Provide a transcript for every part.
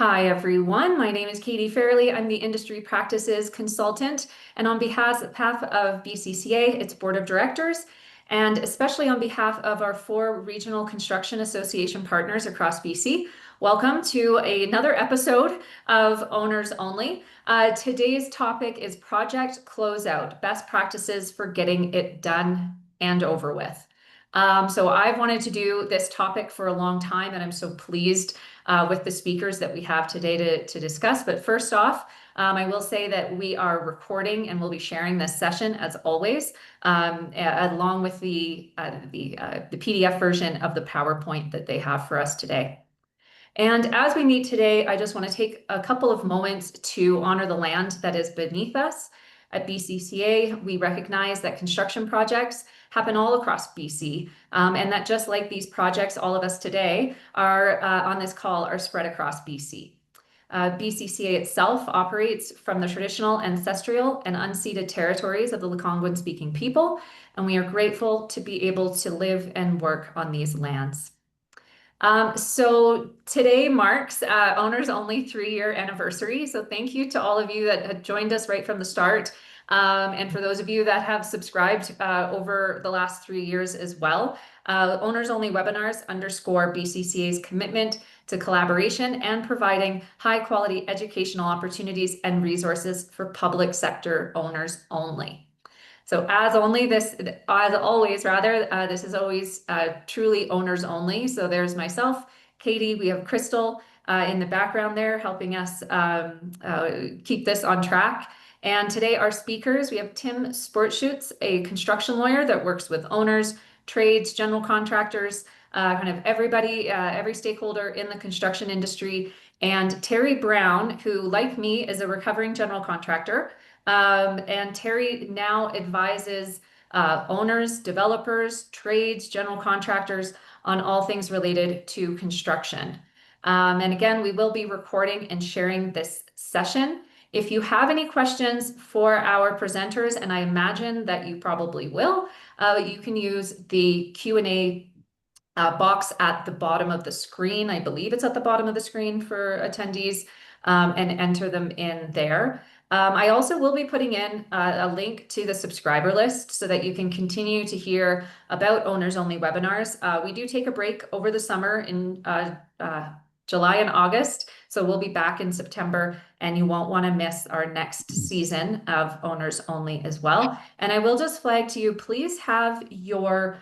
Hi, everyone. My name is Katie Fairley. I'm the Industry Practices Consultant, and on behalf of BCCA, its Board of Directors, and especially on behalf of our 4 regional construction association partners across BC, welcome to another episode of Owners Only. Today's topic is Project Closeout, Best Practices for Getting It Done and Over With. So I've wanted to do this topic for a long time, and I'm so pleased with the speakers that we have today to discuss. But first off, I will say that we are recording and we'll be sharing this session as always, along with the PDF version of the PowerPoint that they have for us today. And as we meet today, I just want to take a couple of moments to honor the land that is beneath us. At BCCA, we recognize that construction projects happen all across BC, and that just like these projects, all of us today are on this call are spread across BC. BCCA itself operates from the traditional, ancestral, and unceded territories of the Lekwungen-speaking people, and we are grateful to be able to live and work on these lands. So today marks Owners Only 3-year anniversary. So thank you to all of you that had joined us right from the start. And for those of you that have subscribed over the last 3 years as well. Owners Only webinars underscore BCCA's commitment to collaboration and providing high quality educational opportunities and resources for public sector owners only. So as always, this is always truly owners only. So there's myself, Katie, we have Crystal in the background there helping us keep this on track. And today our speakers, we have Tim Sportschutz, a construction lawyer that works with owners, trades, general contractors, kind of everybody, every stakeholder in the construction industry, and Terry Brown, who like me is a recovering general contractor. And Terry now advises owners, developers, trades, general contractors on all things related to construction. And again, we will be recording and sharing this session. If you have any questions for our presenters, and I imagine that you probably will, you can use the Q&A box at the bottom of the screen. I believe it's at the bottom of the screen for attendees, and enter them in there. I also will be putting in a link to the subscriber list so that you can continue to hear about Owners Only webinars. We do take a break over the summer in July and August, so we'll be back in September, and you won't want to miss our next season of Owners Only as well. And I will just flag to you, please have your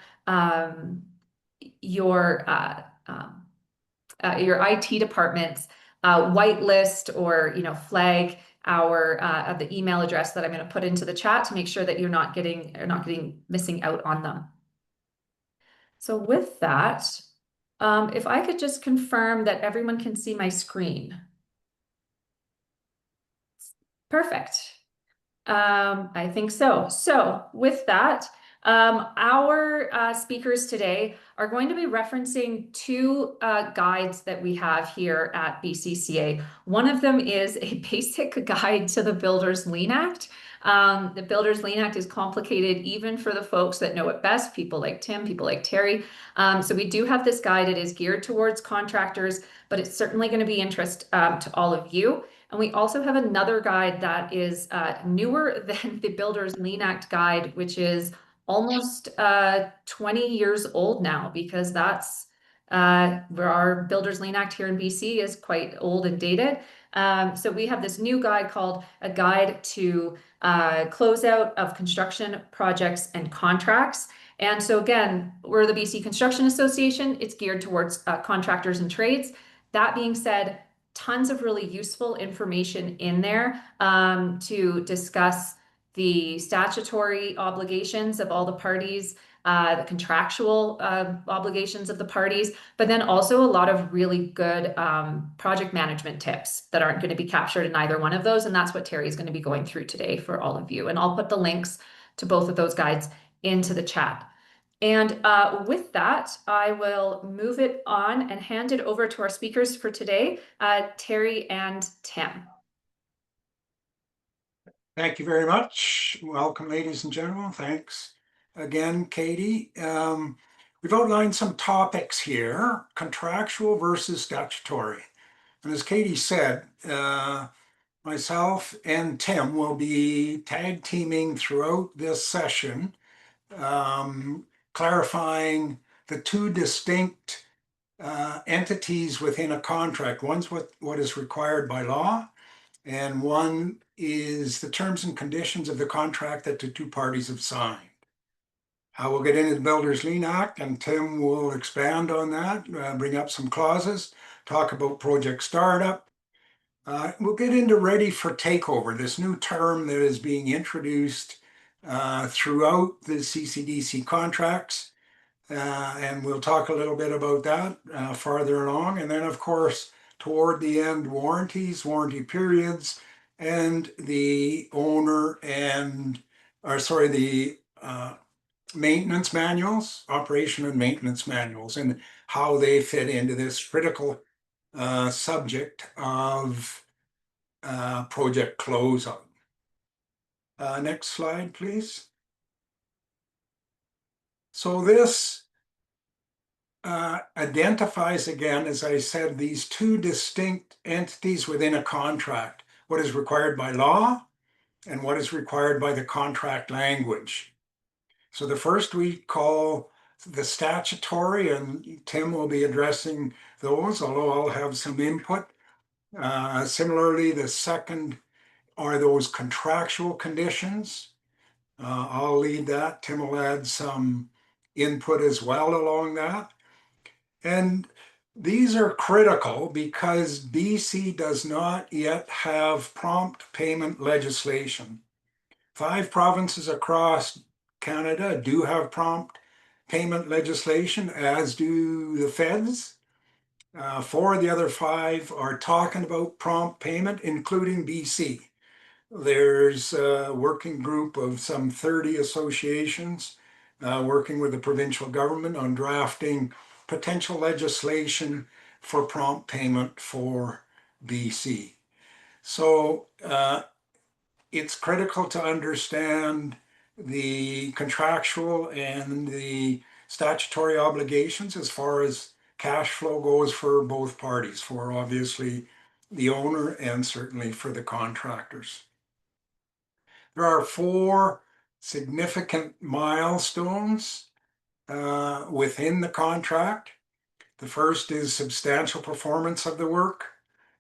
IT departments whitelist or flag our the email address that I'm going to put into the chat to make sure that you're not missing out on them. So with that, if I could just confirm that everyone can see my screen. Perfect. I think so. So with that, our speakers today are going to be referencing 2 guides that we have here at BCCA. One of them is a basic guide to the Builders Lien Act. The Builders Lien Act is complicated even for the folks that know it best, people like Tim, people like Terry. So we do have this guide. It is geared towards contractors, but it's certainly going to be interest to all of you. And we also have another guide that is newer than the Builders Lien Act guide, which is almost 20 years old now, because that's where our Builders Lien Act here in BC is quite old and dated. So we have this new guide called A Guide to Closeout of Construction Projects and Contracts. And so again, we're the BC Construction Association. It's geared towards contractors and trades. That being said, tons of really useful information in there to discuss the statutory obligations of all the parties, the contractual obligations of the parties, but then also a lot of really good project management tips that aren't going to be captured in either one of those. And that's what Terry is going to be going through today for all of you. And I'll put the links to both of those guides into the chat. And with that, I will move it on and hand it over to our speakers for today, Terry and Tim. Thank you very much. Welcome, ladies and gentlemen. Thanks again, Katie. We've outlined some topics here, contractual versus statutory. And as Katie said, myself and Tim will be tag teaming throughout this session, um, clarifying the two distinct entities within a contract. One's what is required by law, and one is the terms and conditions of the contract that the two parties have signed. I will get into the Builders Lien Act, and Tim will expand on that, bring up some clauses, talk about project startup. We'll get into ready for takeover, this new term that is being introduced throughout the CCDC contracts. And we'll talk a little bit about that farther along. And then, of course, toward the end, warranties, warranty periods, and the owner and, or sorry, the maintenance manuals, operation and maintenance manuals, and how they fit into this critical subject of project closeout. Next slide, please. So this identifies again, as I said, these two distinct entities within a contract, what is required by law and what is required by the contract language. So the first we call the statutory, and Tim will be addressing those, although I'll have some input. Similarly, the second are those contractual conditions. I'll lead that. Tim will add some input as well along that. And these are critical because BC does not yet have prompt payment legislation. 5 provinces across Canada do have prompt payment legislation, as do the feds. 4 of the other 5 are talking about prompt payment, including BC. There's a working group of some 30 associations working with the provincial government on drafting potential legislation for prompt payment for BC. So it's critical to understand the contractual and the statutory obligations as far as cash flow goes for both parties, for obviously the owner and certainly for the contractors. There are 4 significant milestones within the contract. The first is substantial performance of the work.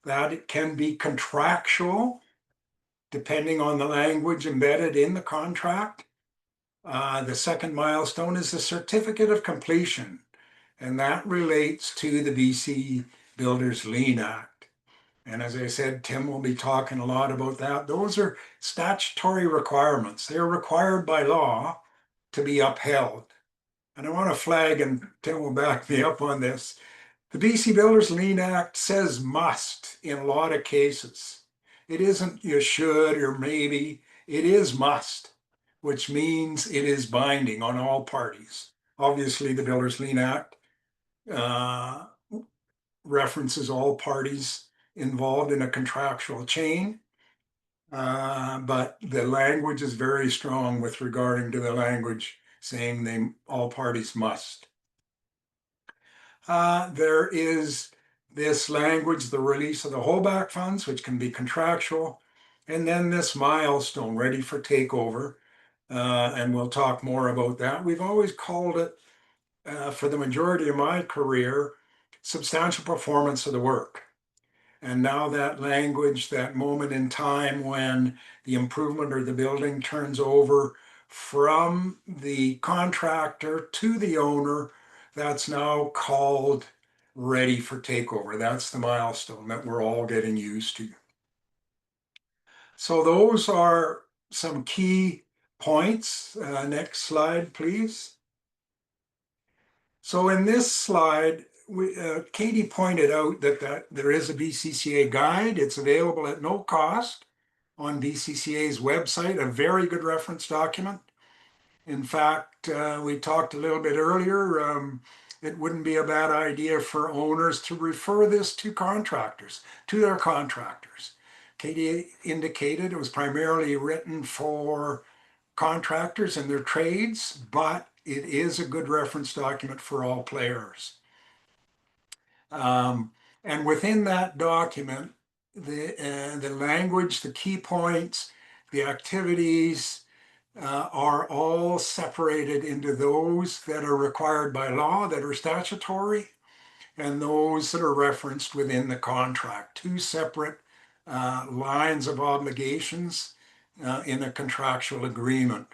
That it can be contractual, depending on the language embedded in the contract. The second milestone is the certificate of completion, and that relates to the BC Builders Lien Act. And as I said, Tim will be talking a lot about that. Those are statutory requirements. They're required by law to be upheld. And I want to flag, and Tim will back me up on this, the BC Builders Lien Act says must in a lot of cases. It isn't you should or maybe, it is must, which means it is binding on all parties. Obviously, the Builders Lien Act uh, references all parties involved in a contractual chain, but the language is very strong with regarding to the language saying all parties must. There is this language, the release of the holdback funds, which can be contractual, and then this milestone, ready for takeover, and we'll talk more about that. We've always called it, for the majority of my career, substantial performance of the work. And now that language, that moment in time when the improvement or the building turns over from the contractor to the owner, that's now called ready for takeover. That's the milestone that we're all getting used to. So those are some key points. Next slide, please. So in this slide, Katie pointed out that there is a BCCA guide. It's available at no cost on BCCA's website, a very good reference document. In fact, we talked a little bit earlier, it wouldn't be a bad idea for owners to refer this to contractors, to their contractors. Katie indicated it was primarily written for contractors and their trades, but it is a good reference document for all players. And within that document, the language, the key points, the activities are all separated into those that are required by law, that are statutory, and those that are referenced within the contract. Two separate lines of obligations in a contractual agreement.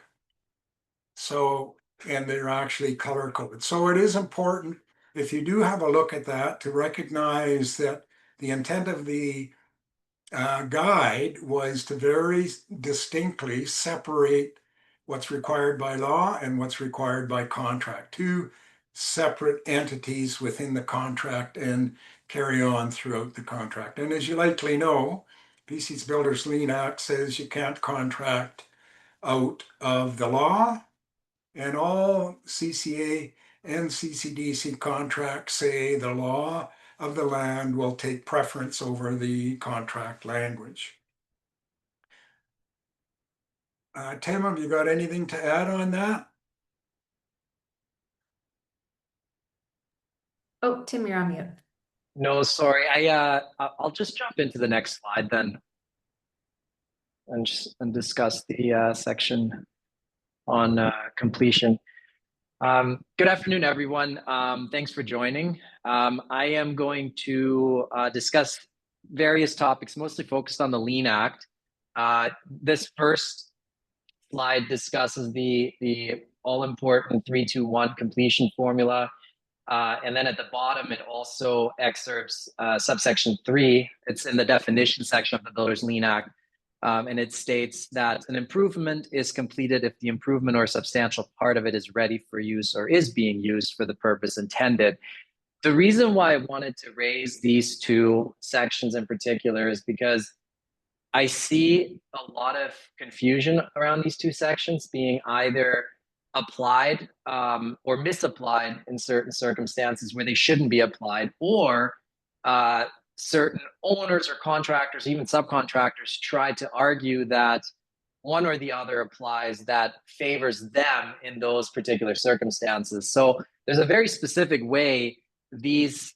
So, and they're actually color coded. So it is important, if you do have a look at that, to recognize that the intent of the guide was to very distinctly separate what's required by law and what's required by contract. Two separate entities within the contract and carry on throughout the contract. And as you likely know, BC's Builders Lien Act says you can't contract out of the law, and all CCA and CCDC contracts say the law of the land will take preference over the contract language. Tim, have you got anything to add on that? Oh, Tim, you're on mute. No, sorry. I'll just jump into the next slide then and discuss the section on completion. Good afternoon, everyone. Thanks for joining. I am going to discuss various topics, mostly focused on the Lien Act. This first slide discusses the all-important 3-2-1 completion formula. And then at the bottom, it also excerpts subsection 3. It's in the definition section of the Builders Lien Act. And it states that an improvement is completed if the improvement or a substantial part of it is ready for use or is being used for the purpose intended. The reason why I wanted to raise these two sections in particular is because I see a lot of confusion around these two sections being either applied or misapplied in certain circumstances where they shouldn't be applied, or certain owners or contractors, even subcontractors, try to argue that one or the other applies that favors them in those particular circumstances. So there's a very specific way these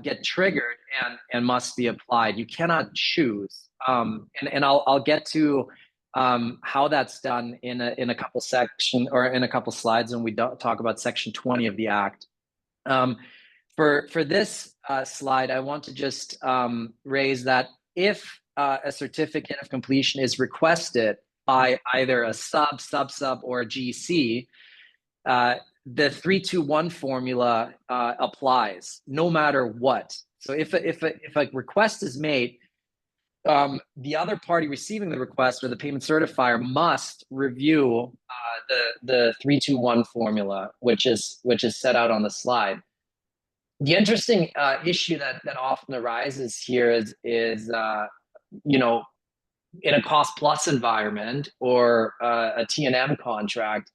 get triggered and must be applied. You cannot choose. And I'll get to how that's done in a couple section or in a couple slides when we talk about section 20 of the Act. For this slide, I want to just raise that if a certificate of completion is requested by either a sub, or a GC, the 3-2-1 formula applies no matter what. So if a request is made, the other party receiving the request or the payment certifier must review the 3-2-1 formula, which is set out on the slide. The interesting issue that often arises here is you know, in a cost plus environment or a T&M contract,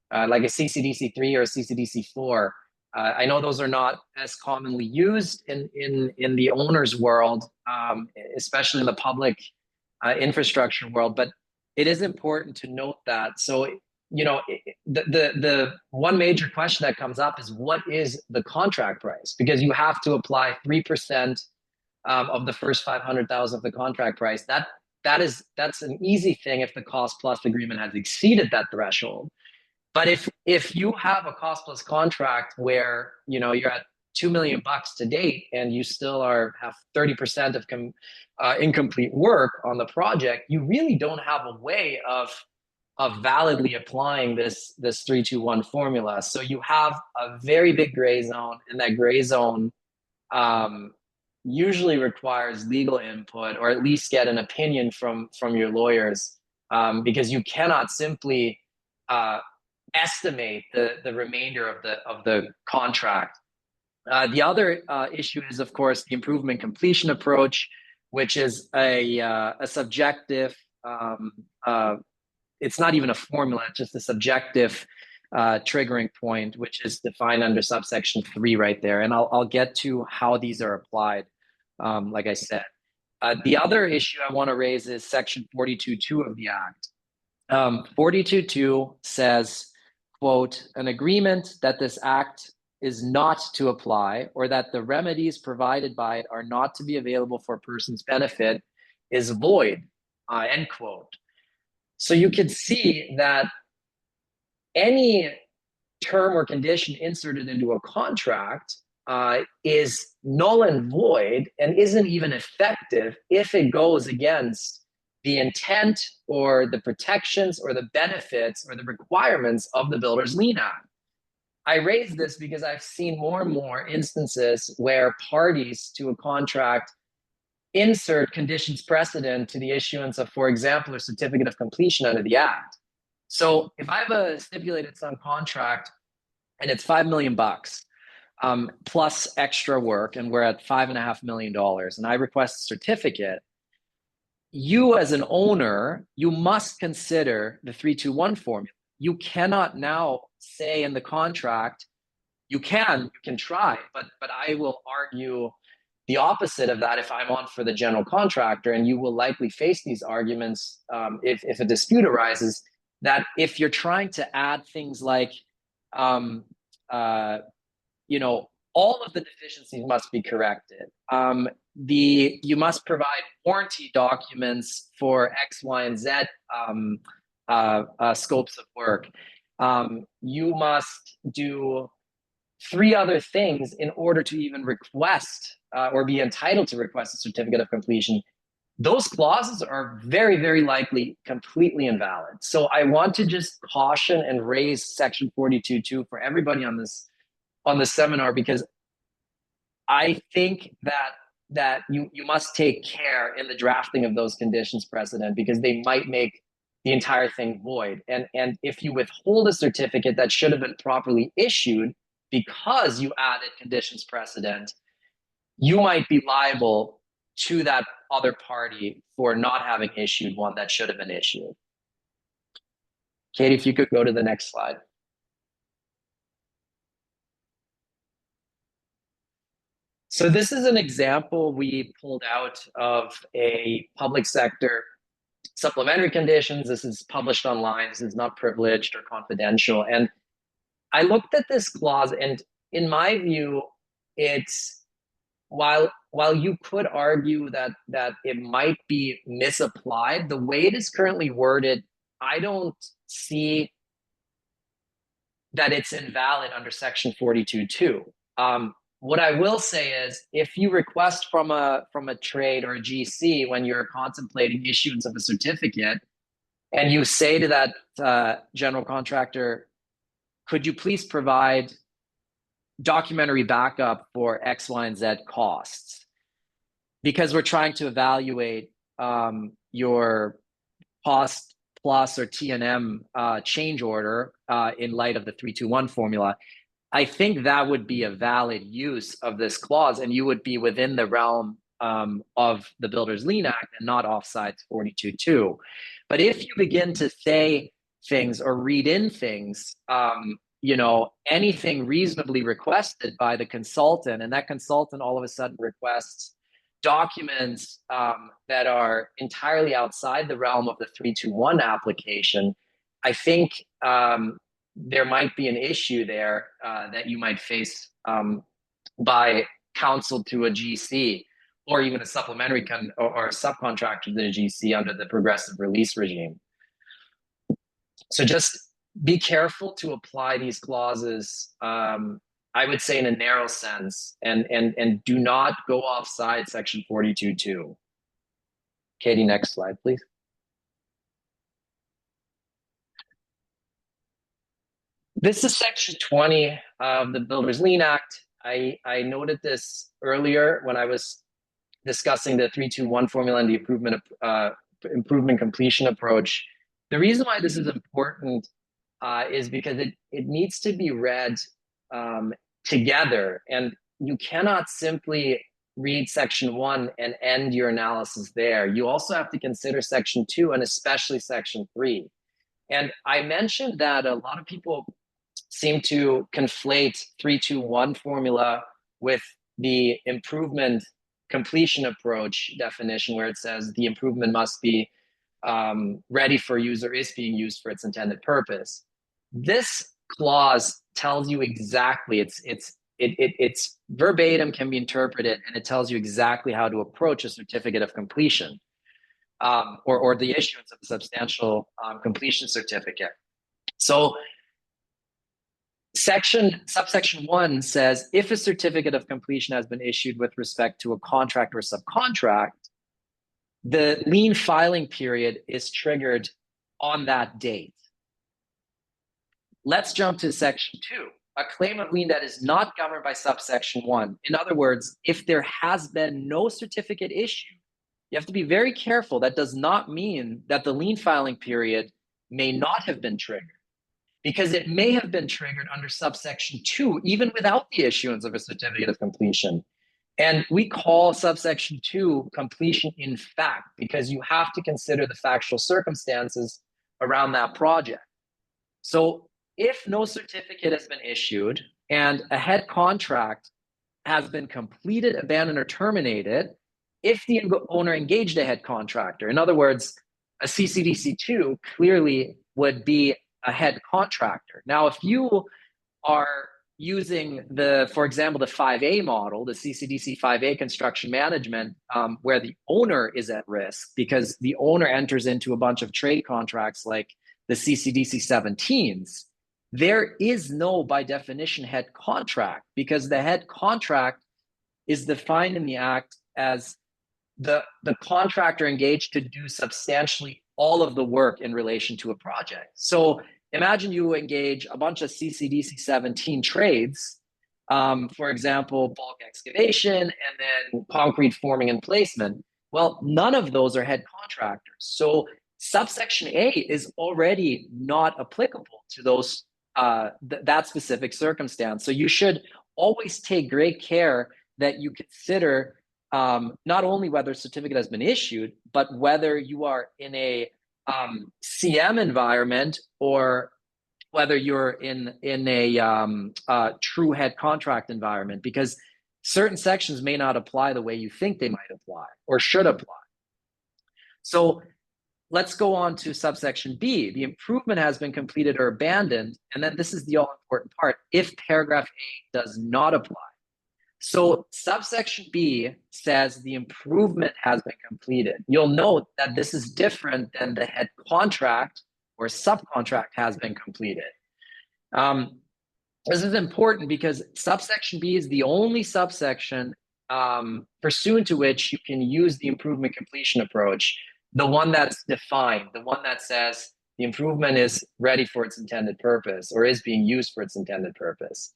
like a CCDC 3 or a CCDC 4. I know those are not as commonly used in the owner's world, especially in the public infrastructure world, but it is important to note that. So, you know, the one major question that comes up is, what is the contract price? Because you have to apply 3% of the first 500,000 of the contract price. That's an easy thing if the cost plus agreement has exceeded that threshold. But if you have a cost plus contract where, you know, you're at $2 million to date and you still have 30% of incomplete work on the project, you really don't have a way of validly applying this 3-2-1 formula. So you have a very big gray zone, and that gray zone usually requires legal input, or at least get an opinion from your lawyers, because you cannot simply estimate the remainder of the contract. The other issue is, of course, the improvement completion approach, which is a subjective. It's not even a formula; it's just a subjective triggering point, which is defined under subsection 3 right there. And I'll get to how these are applied. Like I said, the other issue I want to raise is section 42.2 of the Act. 42.2 says, quote, an agreement that this act is not to apply, or that the remedies provided by it are not to be available for a person's benefit is void, end quote. So you can see that any term or condition inserted into a contract is null and void and isn't even effective if it goes against the intent or the protections or the benefits or the requirements of the Builders Lien Act. I raise this because I've seen more and more instances where parties to a contract insert conditions precedent to the issuance of, for example, a certificate of completion under the Act. So if I have a stipulated sum contract and it's $5 million plus extra work, and we're at $5.5 million, and I request a certificate, you as an owner, you must consider the 3-2-1 formula. You cannot now say in the contract, you can try, but I will argue the opposite of that if I'm on for the general contractor, and you will likely face these arguments if a dispute arises, that if you're trying to add things like, all of the deficiencies must be corrected. You must provide warranty documents for X, Y, and Z scopes of work. You must do 3 other things in order to even request or be entitled to request a certificate of completion. Those clauses are very, very likely completely invalid. So I want to just caution and raise Section 42.2 for everybody on this seminar, because I think that you must take care in the drafting of those conditions precedent, because they might make the entire thing void. And if you withhold a certificate that should have been properly issued because you added conditions precedent, you might be liable to that other party for not having issued one that should have been issued. Katie, if you could go to the next slide. So this is an example we pulled out of a public sector supplementary conditions. This is published online. This is not privileged or confidential. And I looked at this clause, and in my view, it's while you could argue that it might be misapplied, the way it is currently worded, I don't see that it's invalid under Section 42.2. What I will say is, if you request from a trade or a GC when you're contemplating issuance of a certificate, and you say to that general contractor, could you please provide documentary backup for X, Y, and Z costs? Because we're trying to evaluate your cost plus or T&M change order in light of the 3-2-1 formula. I think that would be a valid use of this clause, and you would be within the realm of the Builders Lien Act and not offside 42.2. But if you begin to say things or read in things, anything reasonably requested by the consultant, and that consultant all of a sudden requests documents that are entirely outside the realm of the 3-2-1 application, I think there might be an issue there that you might face by counsel to a GC, or even a supplementary or a subcontractor to the GC under the progressive release regime. So just be careful to apply these clauses, I would say, in a narrow sense, and do not go offside Section 42.2. Katie, next slide, please. This is Section 20 of the Builders Lien Act. I noted this earlier when I was discussing the 3-2-1 formula and the improvement completion approach. The reason why this is important is because it needs to be read together, and you cannot simply read Section 1 and end your analysis there. You also have to consider Section 2 and especially Section 3. And I mentioned that a lot of people seem to conflate 3-2-1 formula with the improvement completion approach definition, where it says the improvement must be ready for use or is being used for its intended purpose. This clause tells you exactly, it's verbatim, can be interpreted, and it tells you exactly how to approach a certificate of completion, or the issuance of a substantial completion certificate. So subsection 1 says, if a certificate of completion has been issued with respect to a contract or subcontract, the lien filing period is triggered on that date. Let's jump to section 2, a claim of lien that is not governed by subsection 1. In other words, if there has been no certificate issued, you have to be very careful. That does not mean that the lien filing period may not have been triggered, because it may have been triggered under subsection 2, even without the issuance of a certificate of completion. And we call subsection 2 completion in fact, because you have to consider the factual circumstances around that project. So if no certificate has been issued and a head contract has been completed, abandoned, or terminated, if the owner engaged a head contractor, in other words, a CCDC2 clearly would be a head contractor. Now, if you are using for example, the 5A model, the CCDC 5A construction management, where the owner is at risk because the owner enters into a bunch of trade contracts like the CCDC 17s, there is no, by definition, head contract, because the head contract is defined in the Act as the contractor engaged to do substantially all of the work in relation to a project. So imagine you engage a bunch of CCDC 17 trades, for example, bulk excavation and then concrete forming and placement. Well, none of those are head contractors. So subsection A is already not applicable to those that specific circumstance. So you should always take great care that you consider not only whether a certificate has been issued, but whether you are in a CM environment or whether you're in a true head contract environment, because certain sections may not apply the way you think they might apply or should apply. So let's go on to subsection B. The improvement has been completed or abandoned, and then this is the all-important part, if paragraph A does not apply. So subsection B says the improvement has been completed. You'll note that this is different than the head contract or subcontract has been completed. This is important because subsection B is the only subsection pursuant to which you can use the improvement completion approach, the one that's defined, the one that says the improvement is ready for its intended purpose or is being used for its intended purpose.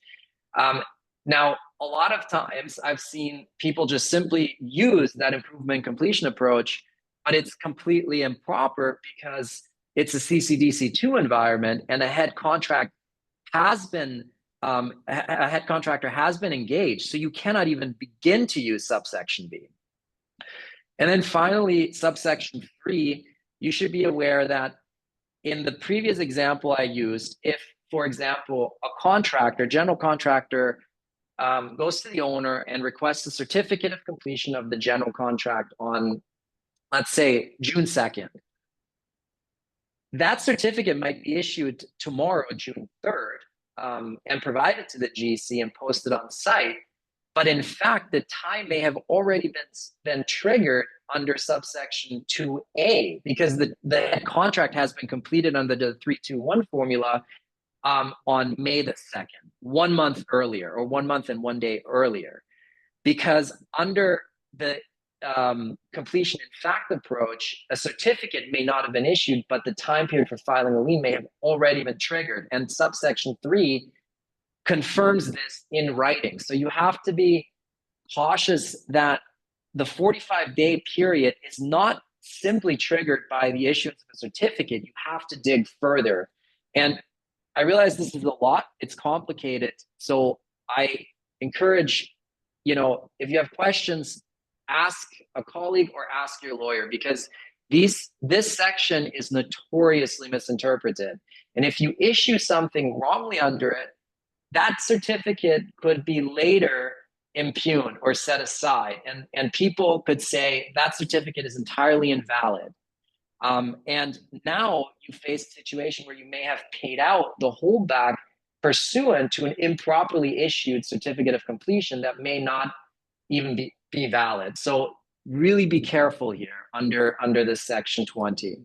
Now, a lot of times I've seen people just simply use that improvement completion approach, but it's completely improper because it's a CCDC2 environment and a head contract has been, a head contractor has been engaged. So you cannot even begin to use subsection B. And then finally, subsection 3, you should be aware that in the previous example I used, if, for example, a contractor, general contractor, goes to the owner and requests a certificate of completion of the general contract on, let's say, June 2nd. That certificate might be issued tomorrow, June 3rd, and provided to the GC and posted on site. But in fact, the time may have already been triggered under subsection 2A because the contract has been completed under the 321 formula on May the 2nd, 1 month earlier, or 1 month and 1 day earlier. Because under the completion in fact approach, a certificate may not have been issued, but the time period for filing a lien may have already been triggered. And subsection 3 confirms this in writing. So you have to be cautious that the 45-day period is not simply triggered by the issuance of a certificate. You have to dig further. And I realize this is a lot, it's complicated. So I encourage, if you have questions, ask a colleague or ask your lawyer, because this section is notoriously misinterpreted. And if you issue something wrongly under it, that certificate could be later impugned or set aside. And people could say that certificate is entirely invalid. And now you face a situation where you may have paid out the holdback pursuant to an improperly issued certificate of completion that may not even be valid. So really be careful here under this section 20.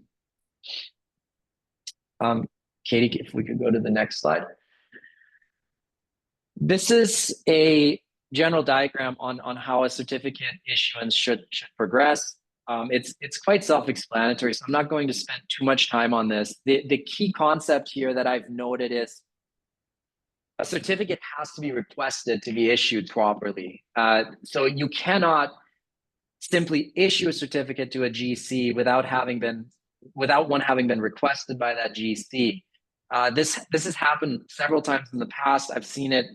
Katie, if we could go to the next slide. This is a general diagram on how a certificate issuance should progress. It's quite self-explanatory, so I'm not going to spend too much time on this. The key concept here that I've noted is a certificate has to be requested to be issued properly. So you cannot simply issue a certificate to a GC without one having been requested by that GC. This has happened several times in the past. I've seen it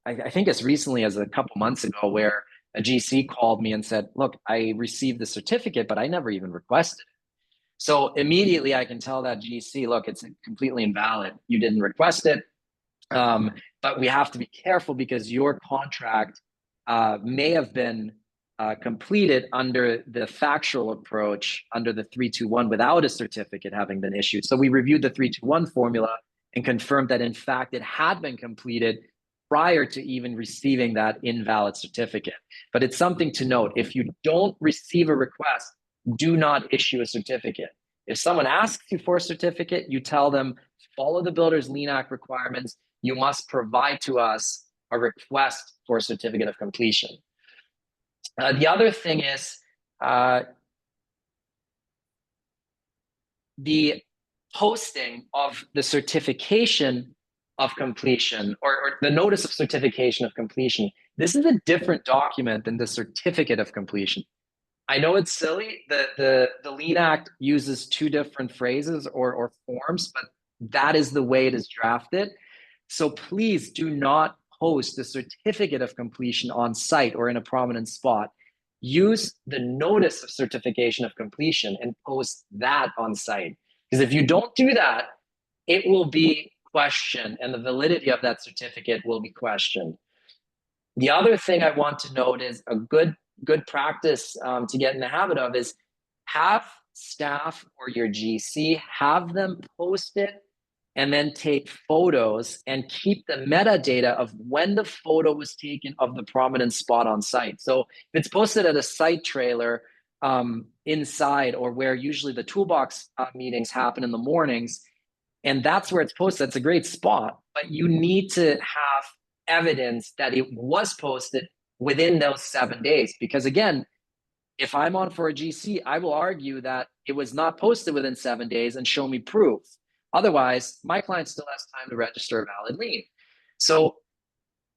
I think as recently as a couple months ago, where a GC called me and said, look, I received the certificate, but I never even requested it. So immediately I can tell that GC, look, it's completely invalid. You didn't request it. But we have to be careful because your contract may have been completed under the factual approach, under the 321, without a certificate having been issued. So we reviewed the 321 formula and confirmed that in fact it had been completed prior to even receiving that invalid certificate. But it's something to note. If you don't receive a request, do not issue a certificate. If someone asks you for a certificate, you tell them, follow the Builders Lien Act requirements. You must provide to us a request for a certificate of completion. The other thing is the posting of the certification of completion or the notice of certification of completion. This is a different document than the certificate of completion. I know it's silly. The Lien Act uses two different phrases or forms, but that is the way it is drafted. So please do not post the certificate of completion on site or in a prominent spot. Use the notice of certification of completion and post that on site. Because if you don't do that, it will be questioned and the validity of that certificate will be questioned. The other thing I want to note is a good practice to get in the habit of is have staff or your GC have them post it and then take photos and keep the metadata of when the photo was taken of the prominent spot on site. So if it's posted at a site trailer inside or where usually the toolbox meetings happen in the mornings, and that's where it's posted, that's a great spot, but you need to have evidence that it was posted within those 7 days. Because again, if I'm on for a GC, I will argue that it was not posted within 7 days and show me proof. Otherwise, my client still has time to register a valid lien. So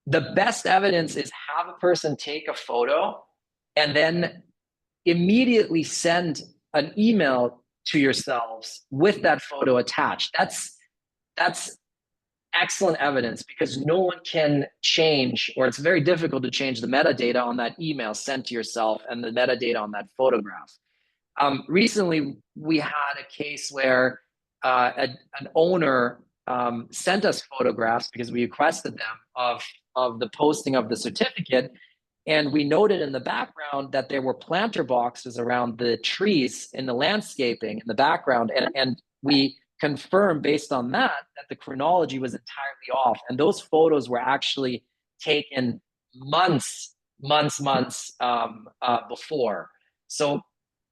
the best evidence is have a person take a photo and then immediately send an email to yourselves with that photo attached. That's excellent evidence because no one can change, or it's very difficult to change the metadata on that email sent to yourself and the metadata on that photograph. Recently, we had a case where an owner sent us photographs because we requested them of the posting of the certificate. And we noted in the background that there were planter boxes around the trees in the landscaping in the background. And we confirmed based on that the chronology was entirely off. And those photos were actually taken months before. So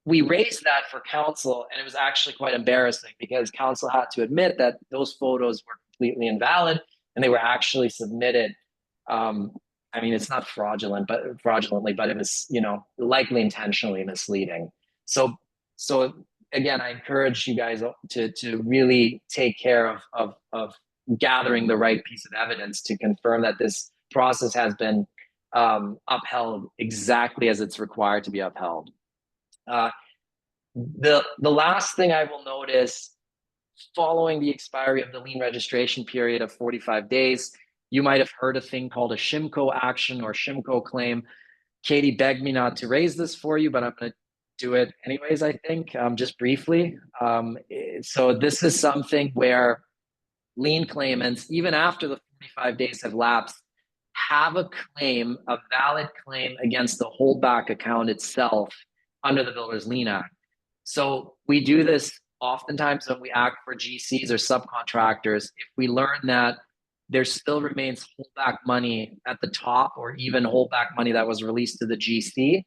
we raised that for council, and it was actually quite embarrassing because council had to admit that those photos were completely invalid and they were actually submitted. I mean, it's not fraudulently, but it was, likely intentionally misleading. So again, I encourage you guys to really take care of gathering the right piece of evidence to confirm that this process has been upheld exactly as it's required to be upheld. The last thing I will note is following the expiry of the lien registration period of 45 days, you might have heard a thing called a SHIMCO action or SHIMCO claim. Katie begged me not to raise this for you, but I'm going to do it anyways, I think, just briefly. So this is something where lien claimants, even after the 45 days have lapsed, have a valid claim against the holdback account itself under the Builders Lien Act. So we do this oftentimes when we act for GCs or subcontractors, if we learn that there still remains holdback money at the top, or even holdback money that was released to the GC,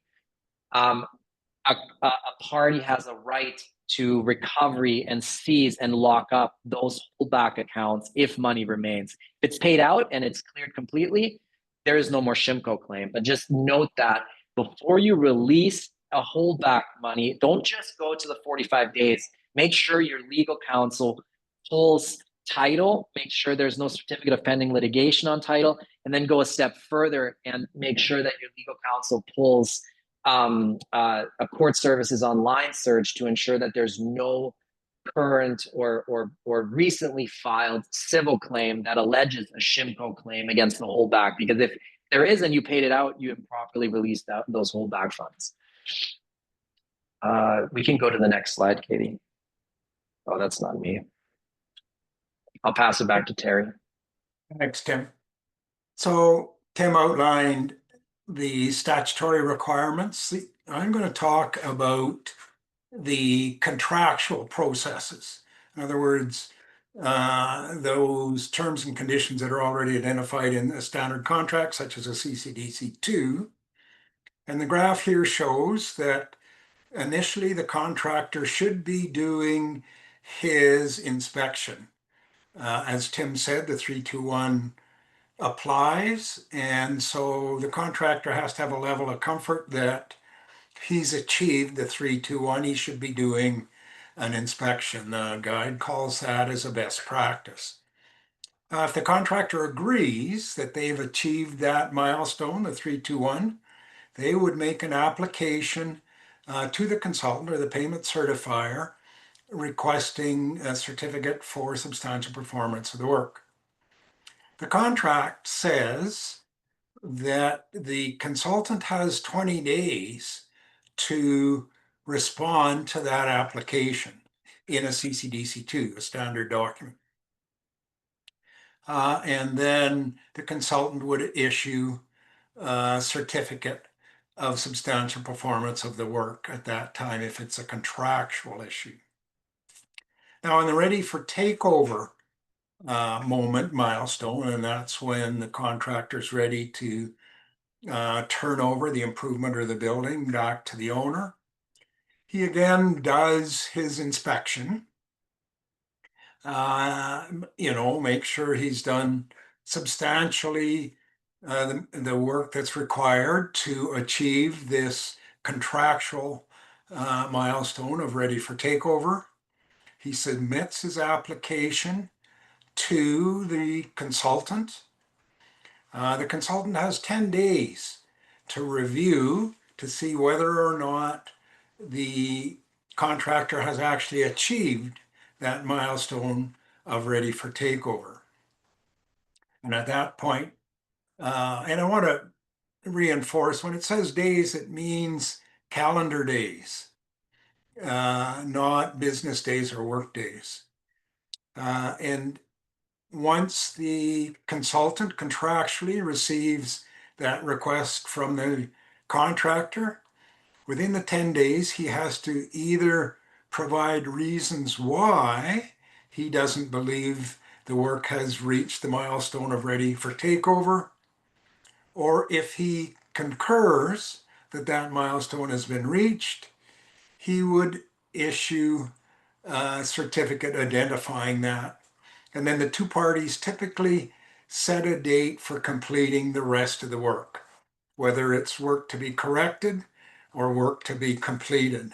a party has a right to recovery and seize and lock up those holdback accounts if money remains. If it's paid out and it's cleared completely, there is no more Shimco claim. But just note that before you release a holdback money, don't just go to the 45 days. Make sure your legal counsel pulls title, make sure there's no certificate of pending litigation on title, and then go a step further and make sure that your legal counsel pulls a court services online search to ensure that there's no current or recently filed civil claim that alleges a Shimco claim against the holdback. Because if there is and you paid it out, you improperly released those holdback funds. We can go to the next slide, Katie. Oh, that's not me. I'll pass it back to Terry. Thanks, Tim. So Tim outlined the statutory requirements. I'm going to talk about the contractual processes. In other words, those terms and conditions that are already identified in a standard contract, such as a CCDC2. And the graph here shows that initially the contractor should be doing his inspection. As Tim said, the 321 applies, and so the contractor has to have a level of comfort that he's achieved the 321. He should be doing an inspection. The guide calls that as a best practice. If the contractor agrees that they've achieved that milestone, the 321, they would make an application to the consultant or the payment certifier requesting a certificate for substantial performance of the work. The contract says that the consultant has 20 days to respond to that application in a CCDC2, a standard document. And then the consultant would issue a certificate of substantial performance of the work at that time if it's a contractual issue. Now, in the ready for takeover milestone, and that's when the contractor's ready to turn over the improvement or the building back to the owner. He again does his inspection, make sure he's done substantially the work that's required to achieve this contractual milestone of ready for takeover. He submits his application to the consultant. The consultant has 10 days to review to see whether or not the contractor has actually achieved that milestone of ready for takeover. And at that point, and I want to reinforce, when it says days, it means calendar days, not business days or work days. And once the consultant contractually receives that request from the contractor, within the 10 days, he has to either provide reasons why he doesn't believe the work has reached the milestone of ready for takeover, or if he concurs that that milestone has been reached, he would issue a certificate identifying that. And then the two parties typically set a date for completing the rest of the work, whether it's work to be corrected or work to be completed.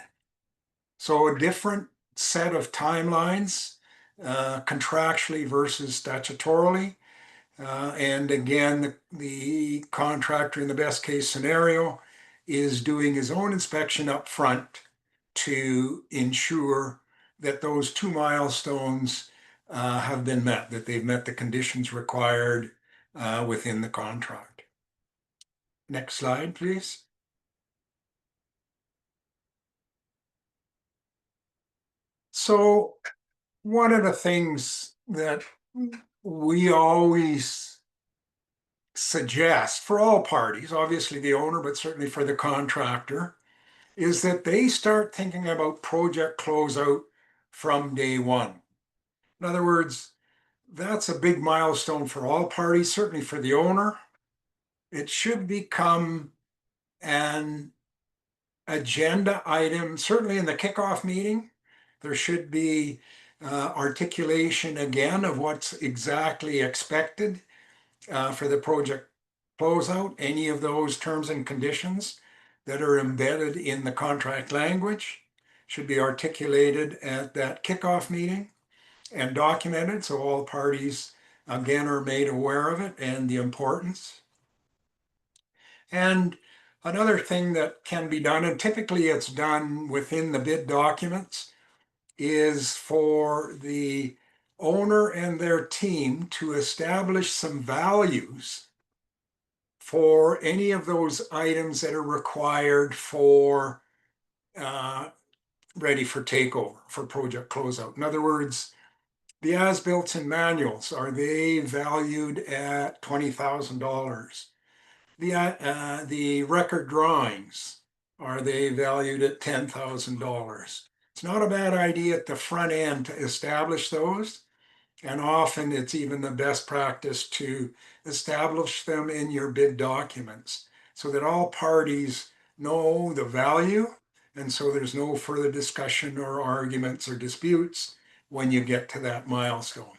So a different set of timelines, contractually versus statutorily. And again, the contractor in the best case scenario is doing his own inspection up front to ensure that those two milestones have been met, that they've met the conditions required within the contract. Next slide, please. So one of the things that we always suggest for all parties, obviously the owner, but certainly for the contractor, is that they start thinking about project closeout from day one. In other words, that's a big milestone for all parties, certainly for the owner. It should become an agenda item, certainly in the kickoff meeting. There should be articulation again of what's exactly expected for the project closeout, any of those terms and conditions that are embedded in the contract language should be articulated at that kickoff meeting and documented so all parties again are made aware of it and the importance. And another thing that can be done, and typically it's done within the bid documents, is for the owner and their team to establish some values for any of those items that are required for ready for takeover for project closeout. In other words, the as-built and manuals, are they valued at $20,000? The record drawings, are they valued at $10,000? It's not a bad idea at the front end to establish those. And often it's even the best practice to establish them in your bid documents so that all parties know the value. And so there's no further discussion or arguments or disputes when you get to that milestone.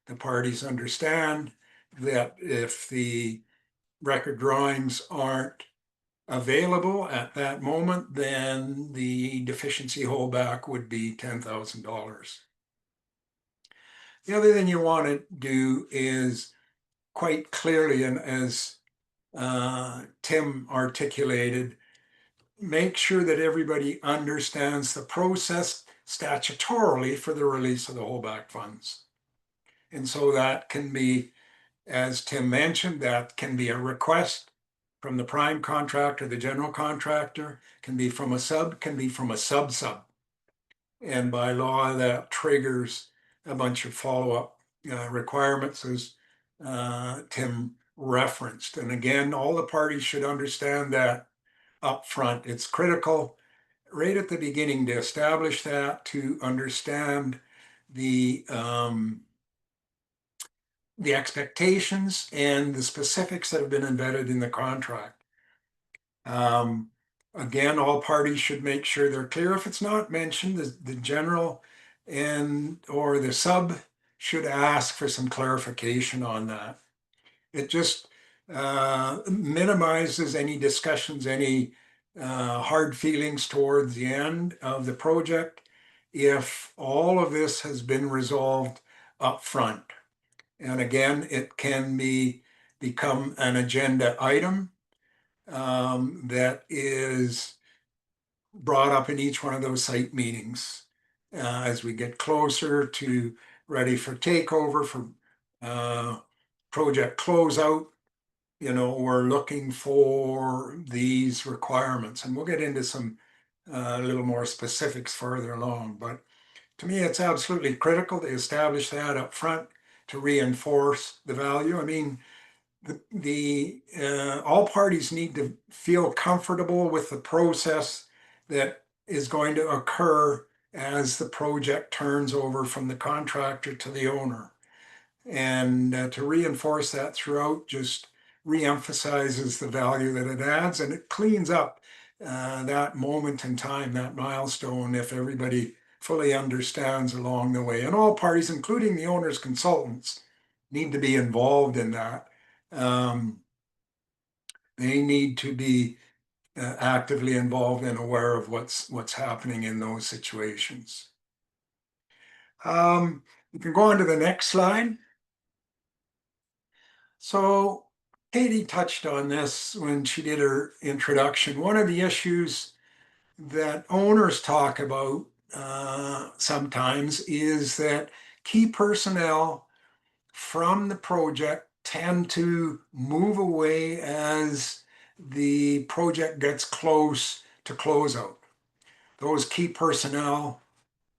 The parties understand that if the record drawings aren't available at that moment, then the deficiency holdback would be $10,000. The other thing you want to do is quite clearly, and as Tim articulated, make sure that everybody understands the process statutorily for the release of the holdback funds. And so that can be, as Tim mentioned, that can be a request from the prime contractor, the general contractor, can be from a sub, can be from a sub-sub. And by law, that triggers a bunch of follow-up requirements, as Tim referenced. And again, all the parties should understand that up front. It's critical right at the beginning to establish that, to understand the expectations and the specifics that have been embedded in the contract. Again, all parties should make sure they're clear. If it's not mentioned, the general and or the sub should ask for some clarification on that. It just minimizes any discussions, any hard feelings towards the end of the project if all of this has been resolved up front. And again, it can become an agenda item that is brought up in each one of those site meetings as we get closer to ready for takeover, for project closeout. You know, we're looking for these requirements, and we'll get into some a little more specifics further along. But to me, it's absolutely critical to establish that up front to reinforce the value. I mean, all parties need to feel comfortable with the process that is going to occur as the project turns over from the contractor to the owner. And to reinforce that throughout just reemphasizes the value that it adds, and it cleans up that moment in time, that milestone, if everybody fully understands along the way. And all parties, including the owner's consultants, need to be involved in that. They need to be actively involved and aware of what's happening in those situations. You can go on to the next slide. So Katie touched on this when she did her introduction. One of the issues that owners talk about sometimes is that key personnel from the project tend to move away as the project gets close to closeout. Those key personnel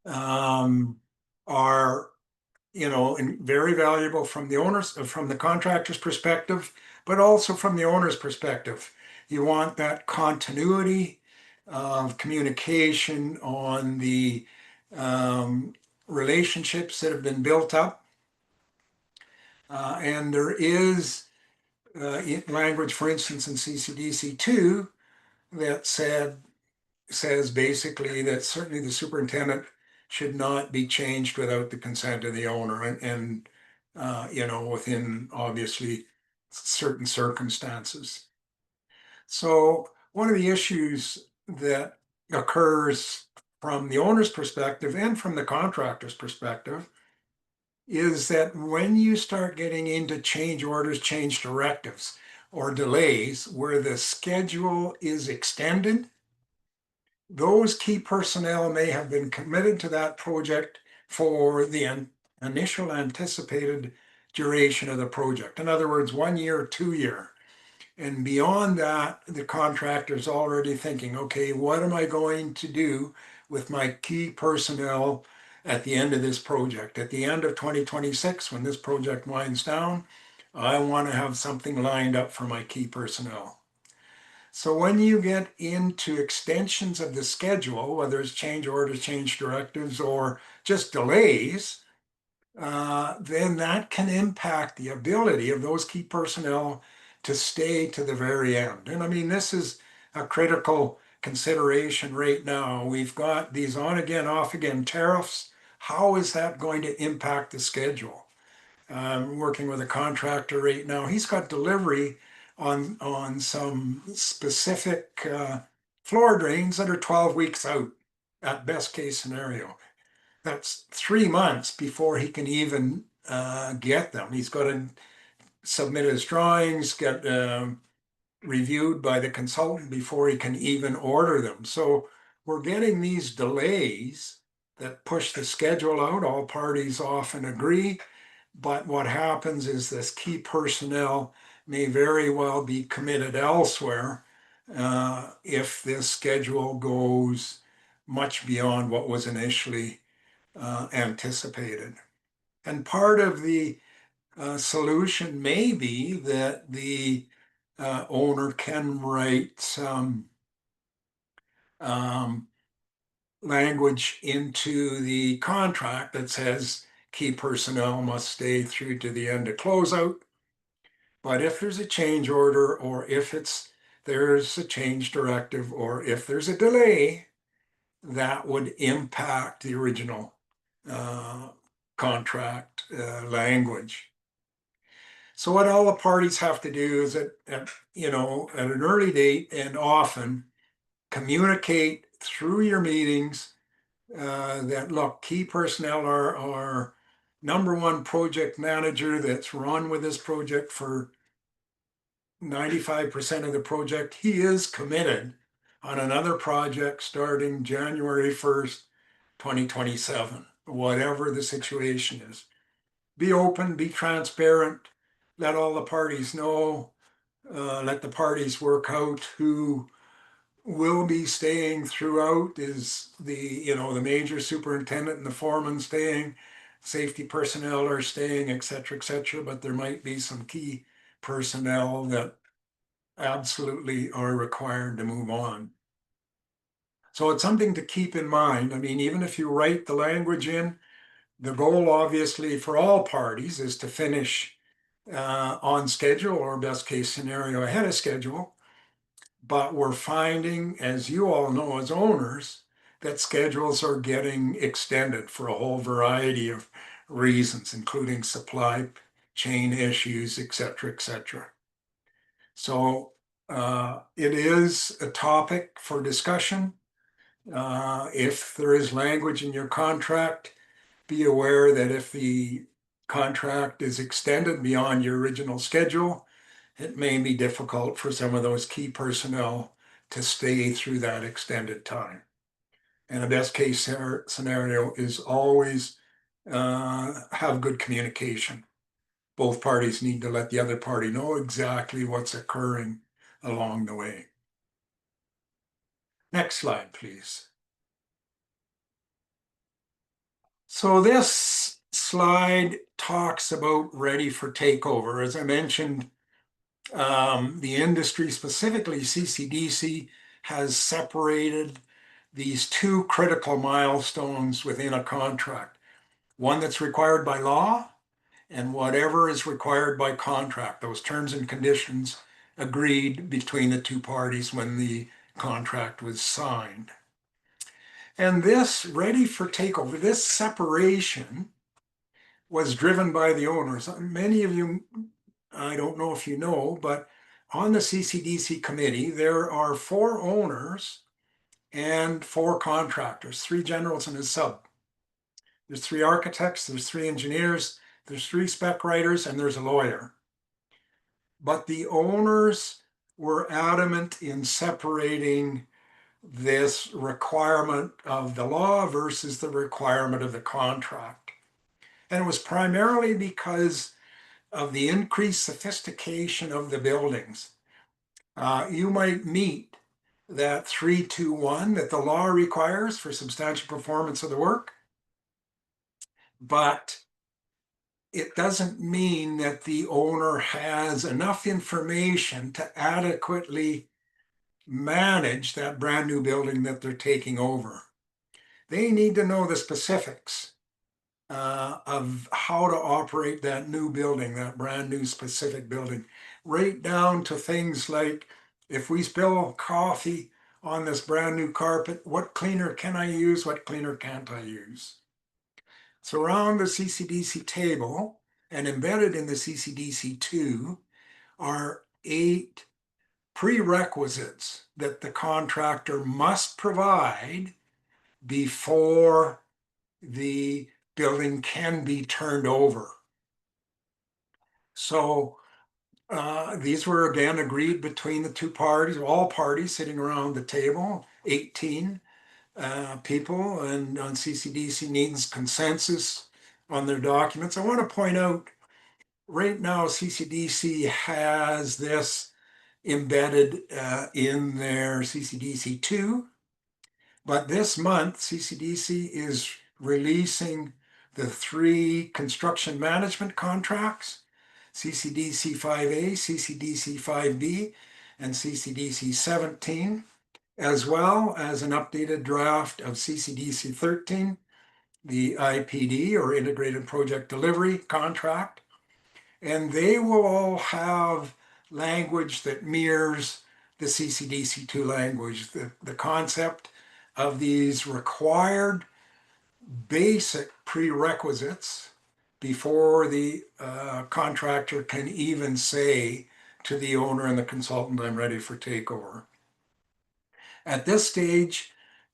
are, you know, very valuable from the owners, from the contractor's perspective, but also from the owner's perspective. You want that continuity of communication on the relationships that have been built up. And there is language, for instance, in CCDC 2 that says basically that certainly the superintendent should not be changed without the consent of the owner and within obviously certain circumstances. So one of the issues that occurs from the owner's perspective and from the contractor's perspective is that when you start getting into change orders, change directives, or delays where the schedule is extended, those key personnel may have been committed to that project for the initial anticipated duration of the project. In other words, 1 year, 2 year. And beyond that, the contractor's already thinking, okay, what am I going to do with my key personnel at the end of this project? At the end of 2026, when this project winds down, I want to have something lined up for my key personnel. So when you get into extensions of the schedule, whether it's change orders, change directives, or just delays, then that can impact the ability of those key personnel to stay to the very end. And I mean, this is a critical consideration right now. We've got these on again, off again tariffs. How is that going to impact the schedule? I'm working with a contractor right now. He's got delivery on some specific floor drains that are 12 weeks out at best case scenario. That's 3 months before he can even get them. He's got to submit his drawings, get reviewed by the consultant before he can even order them. So we're getting these delays that push the schedule out. All parties often agree. But what happens is this key personnel may very well be committed elsewhere if this schedule goes much beyond what was initially anticipated. And part of the solution may be that the owner can write some language into the contract that says key personnel must stay through to the end of closeout. But if there's a change order, or if there's a change directive, or if there's a delay, that would impact the original contract language. So what all the parties have to do is at an early date and often communicate through your meetings that look, key personnel are our number one project manager that's run with this project for 95% of the project. He is committed on another project starting January 1st, 2027, whatever the situation is. Be open, be transparent, let all the parties know, let the parties work out who will be staying throughout. Is the major superintendent and the foreman staying, safety personnel are staying, et cetera, but there might be some key personnel that absolutely are required to move on. So it's something to keep in mind. I mean, even if you write the language in, the goal obviously for all parties is to finish on schedule, or best case scenario ahead of schedule. But we're finding, as you all know as owners, that schedules are getting extended for a whole variety of reasons, including supply chain issues, et cetera. So it is a topic for discussion. If there is language in your contract, be aware that if the contract is extended beyond your original schedule, it may be difficult for some of those key personnel to stay through that extended time. And a best case scenario is always have good communication. Both parties need to let the other party know exactly what's occurring along the way. Next slide, please. So this slide talks about ready for takeover. As I mentioned, the industry, specifically CCDC, has separated these two critical milestones within a contract. One that's required by law and whatever is required by contract, those terms and conditions agreed between the two parties when the contract was signed. And this ready for takeover, this separation was driven by the owners. Many of you, I don't know if you know, but on the CCDC committee, there are 4 owners and 4 contractors, 3 generals and a sub. There's 3 architects, there's 3 engineers, there's 3 spec writers, and there's a lawyer. But the owners were adamant in separating this requirement of the law versus the requirement of the contract. And it was primarily because of the increased sophistication of the buildings. You might meet that 3-2-1 that the law requires for substantial performance of the work, but it doesn't mean that the owner has enough information to adequately manage that brand new building that they're taking over. They need to know the specifics of how to operate that new building, that brand new specific building, right down to things like, if we spill coffee on this brand new carpet, what cleaner can I use? What cleaner can't I use? So around the CCDC table and embedded in the CCDC2 are 8 prerequisites that the contractor must provide before the building can be turned over. So these were again agreed between the two parties, all parties sitting around the table, 18 people, and on CCDC needs consensus on their documents. I want to point out right now CCDC has this embedded in their CCDC2, but this month CCDC is releasing the 3 construction management contracts, CCDC 5A, CCDC 5B, and CCDC 17, as well as an updated draft of CCDC 13, the IPD or Integrated Project Delivery contract. And they will all have language that mirrors the CCDC2 language, the concept of these required basic prerequisites before the contractor can even say to the owner and the consultant, I'm ready for takeover. At this stage,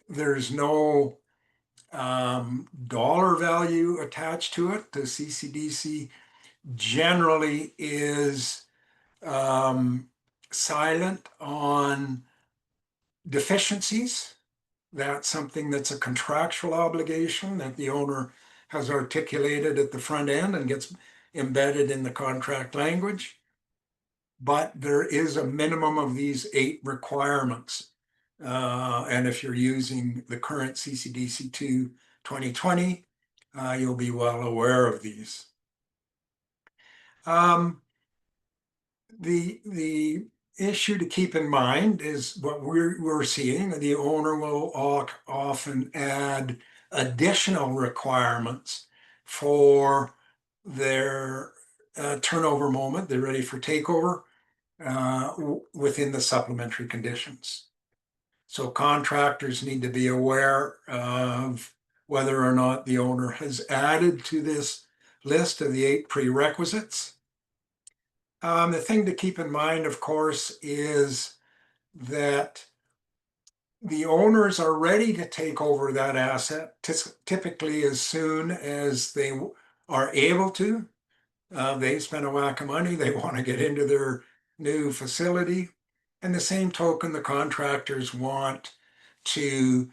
there's no dollar value attached to it. The CCDC generally is silent on deficiencies. That's something that's a contractual obligation that the owner has articulated at the front end and gets embedded in the contract language. But there is a minimum of these 8 requirements. And if you're using the current CCDC2 2020, you'll be well aware of these. The issue to keep in mind is what we're seeing. The owner will often add additional requirements for their turnover moment. They're ready for takeover within the supplementary conditions. So contractors need to be aware of whether or not the owner has added to this list of the 8 prerequisites. The thing to keep in mind, of course, is that the owners are ready to take over that asset typically as soon as they are able to. They spent a whack of money, they want to get into their new facility. And the same token, the contractors want to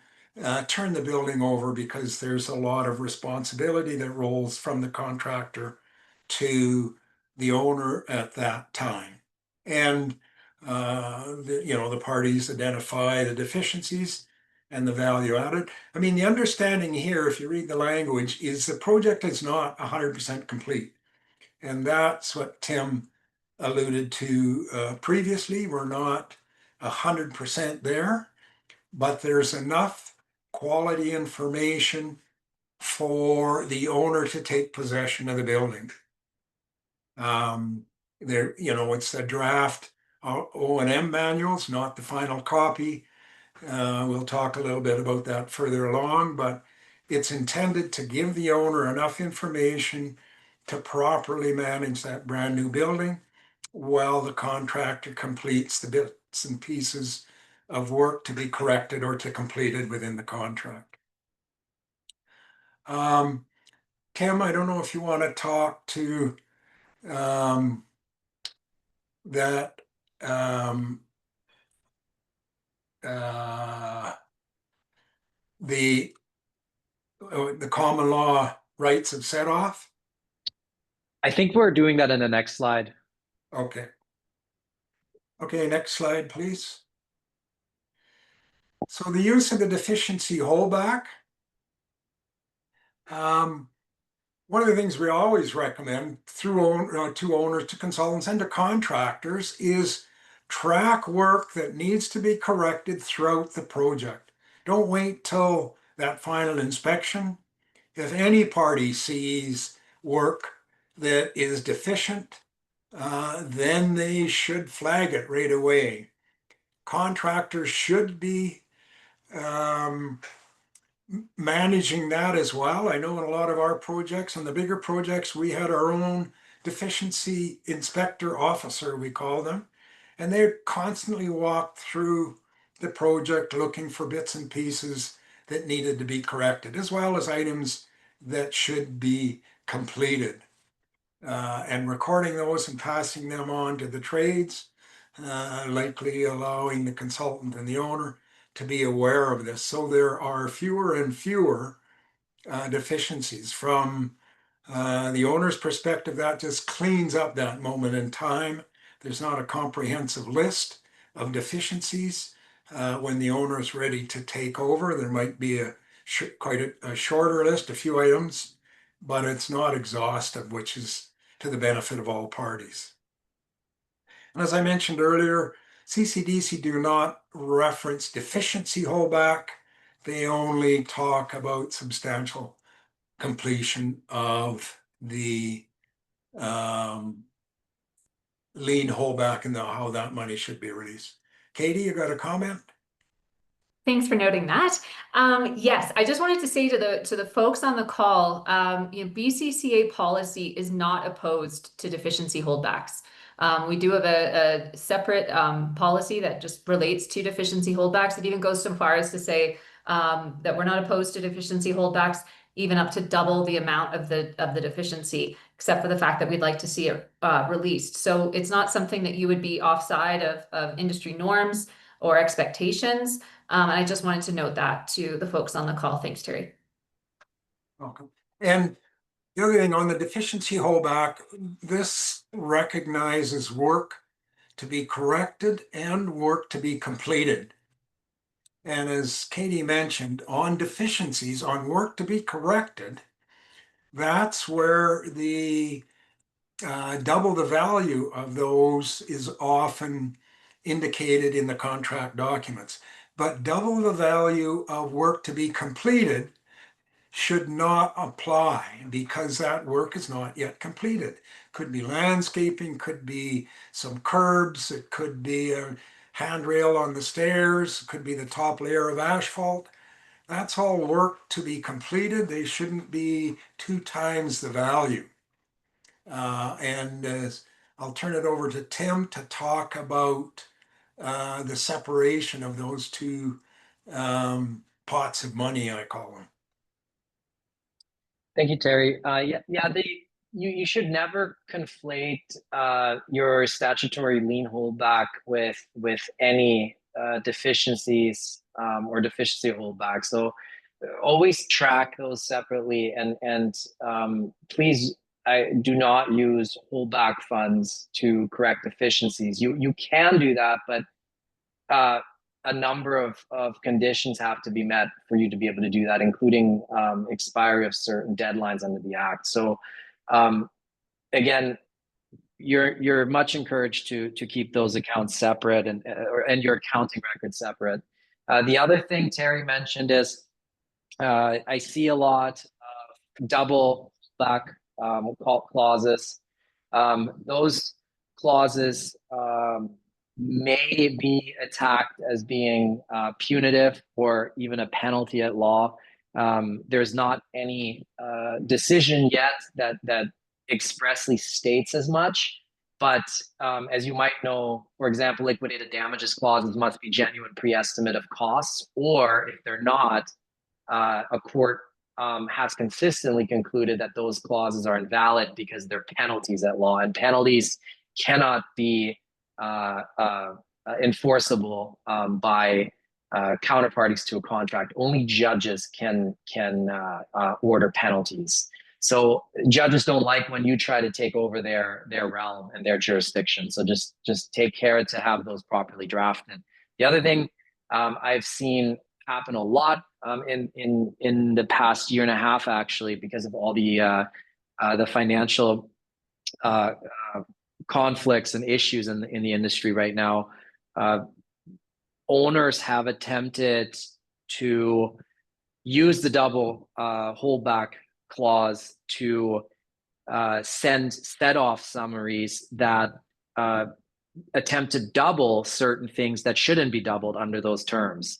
turn the building over because there's a lot of responsibility that rolls from the contractor to the owner at that time. And the parties identify the deficiencies and the value added. I mean, the understanding here, if you read the language, is the project is not 100% complete. And that's what Tim alluded to previously. We're not 100% there, but there's enough quality information for the owner to take possession of the building. There, it's the draft O&M manuals, not the final copy. We'll talk a little bit about that further along, but it's intended to give the owner enough information to properly manage that brand new building while the contractor completes the bits and pieces of work to be corrected or to completed within the contract. Tim, I don't know if you want to talk to that the common law rights of set off. I think we're doing that in the next slide. Okay. Okay, next slide, please. So the use of the deficiency holdback. One of the things we always recommend through to owners, to consultants, and to contractors is track work that needs to be corrected throughout the project. Don't wait till that final inspection. If any party sees work that is deficient, then they should flag it right away. Contractors should be managing that as well. I know in a lot of our projects, on the bigger projects, we had our own deficiency inspector officer, we call them, and they constantly walked through the project looking for bits and pieces that needed to be corrected, as well as items that should be completed, and recording those and passing them on to the trades, likely allowing the consultant and the owner to be aware of this. So there are fewer and fewer deficiencies. From the owner's perspective, that just cleans up that moment in time. There's not a comprehensive list of deficiencies. When the owner is ready to take over, there might be quite a shorter list, a few items, but it's not exhaustive, which is to the benefit of all parties. And as I mentioned earlier, CCDC do not reference deficiency holdback. They only talk about substantial completion of the lien holdback and how that money should be released. Katie, you got a comment? Thanks for noting that. Yes, I just wanted to say to the folks on the call, BCCA policy is not opposed to deficiency holdbacks. We do have a separate policy that just relates to deficiency holdbacks. It even goes so far as to say that we're not opposed to deficiency holdbacks, even up to double the amount of the deficiency, except for the fact that we'd like to see it released. So it's not something that you would be offside of industry norms or expectations. And I just wanted to note that to the folks on the call. Thanks, Terry. Welcome. And the other thing on the deficiency holdback, this recognizes work to be corrected and work to be completed. And as Katie mentioned, on deficiencies, on work to be corrected, that's where the double the value of those is often indicated in the contract documents. But double the value of work to be completed should not apply because that work is not yet completed. Could be landscaping, could be some curbs, it could be a handrail on the stairs, it could be the top layer of asphalt. That's all work to be completed. They shouldn't be 2 times the value. And I'll turn it over to Tim to talk about the separation of those two pots of money, I call them. Thank you, Terry. You should never conflate your statutory lien holdback with any deficiencies or deficiency holdback. So always track those separately, and please do not use holdback funds to correct deficiencies. You can do that, but a number of conditions have to be met for you to be able to do that, including expiry of certain deadlines under the Act. So again, you're much encouraged to keep those accounts separate and your accounting records separate. The other thing Terry mentioned is I see a lot of double back clauses. Those clauses may be attacked as being punitive or even a penalty at law. There's not any decision yet that expressly states as much. But as you might know, for example, liquidated damages clauses must be genuine pre-estimate of costs, or if they're not, a court has consistently concluded that those clauses are invalid because they're penalties at law, and penalties cannot be enforceable by counterparties to a contract. Only judges can order penalties. So judges don't like when you try to take over their realm and their jurisdiction. So just take care to have those properly drafted. The other thing I've seen happen a lot in the past year and a half, actually, because of all the financial conflicts and issues in the industry right now. Owners have attempted to use the double holdback clause to send set-off summaries that attempt to double certain things that shouldn't be doubled under those terms.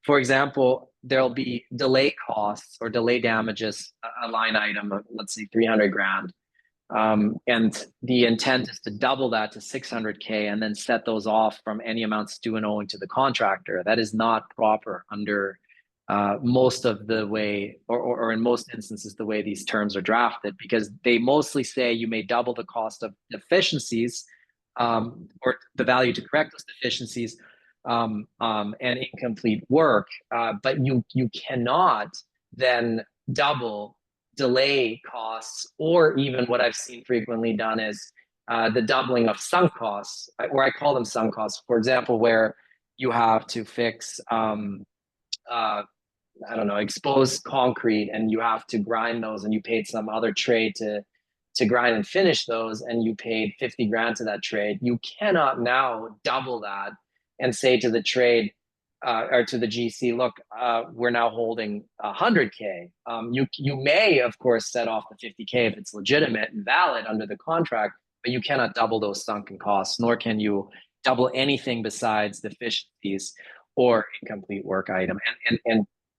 For example, there'll be delay costs or delay damages, a line item of, let's say, 300 grand. And the intent is to double that to 600K and then set those off from any amounts due and owing to the contractor. That is not proper under most of the way, or in most instances, the way these terms are drafted, because they mostly say you may double the cost of deficiencies or the value to correct those deficiencies and incomplete work, but you cannot then double delay costs, or even what I've seen frequently done is the doubling of sunk costs, or I call them sunk costs. For example, where you have to fix I don't know, exposed concrete, and you have to grind those, and you paid some other trade to grind and finish those, and you paid 50 grand to that trade. You cannot now double that and say to the trade or to the GC, look, we're now holding 100K. You may, of course, set off the 50K if it's legitimate and valid under the contract, but you cannot double those sunken costs, nor can you double anything besides deficiencies or incomplete work item.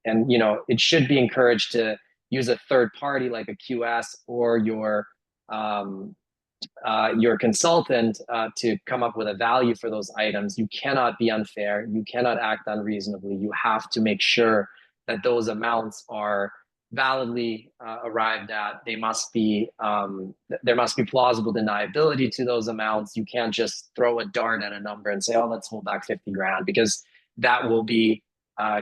And you know, it should be encouraged to use a third party like a QS or your consultant to come up with a value for those items. You cannot be unfair. You cannot act unreasonably. You have to make sure that those amounts are validly arrived at. They must be there must be plausible deniability to those amounts. You can't just throw a dart at a number and say, oh, let's hold back 50 grand, because that will be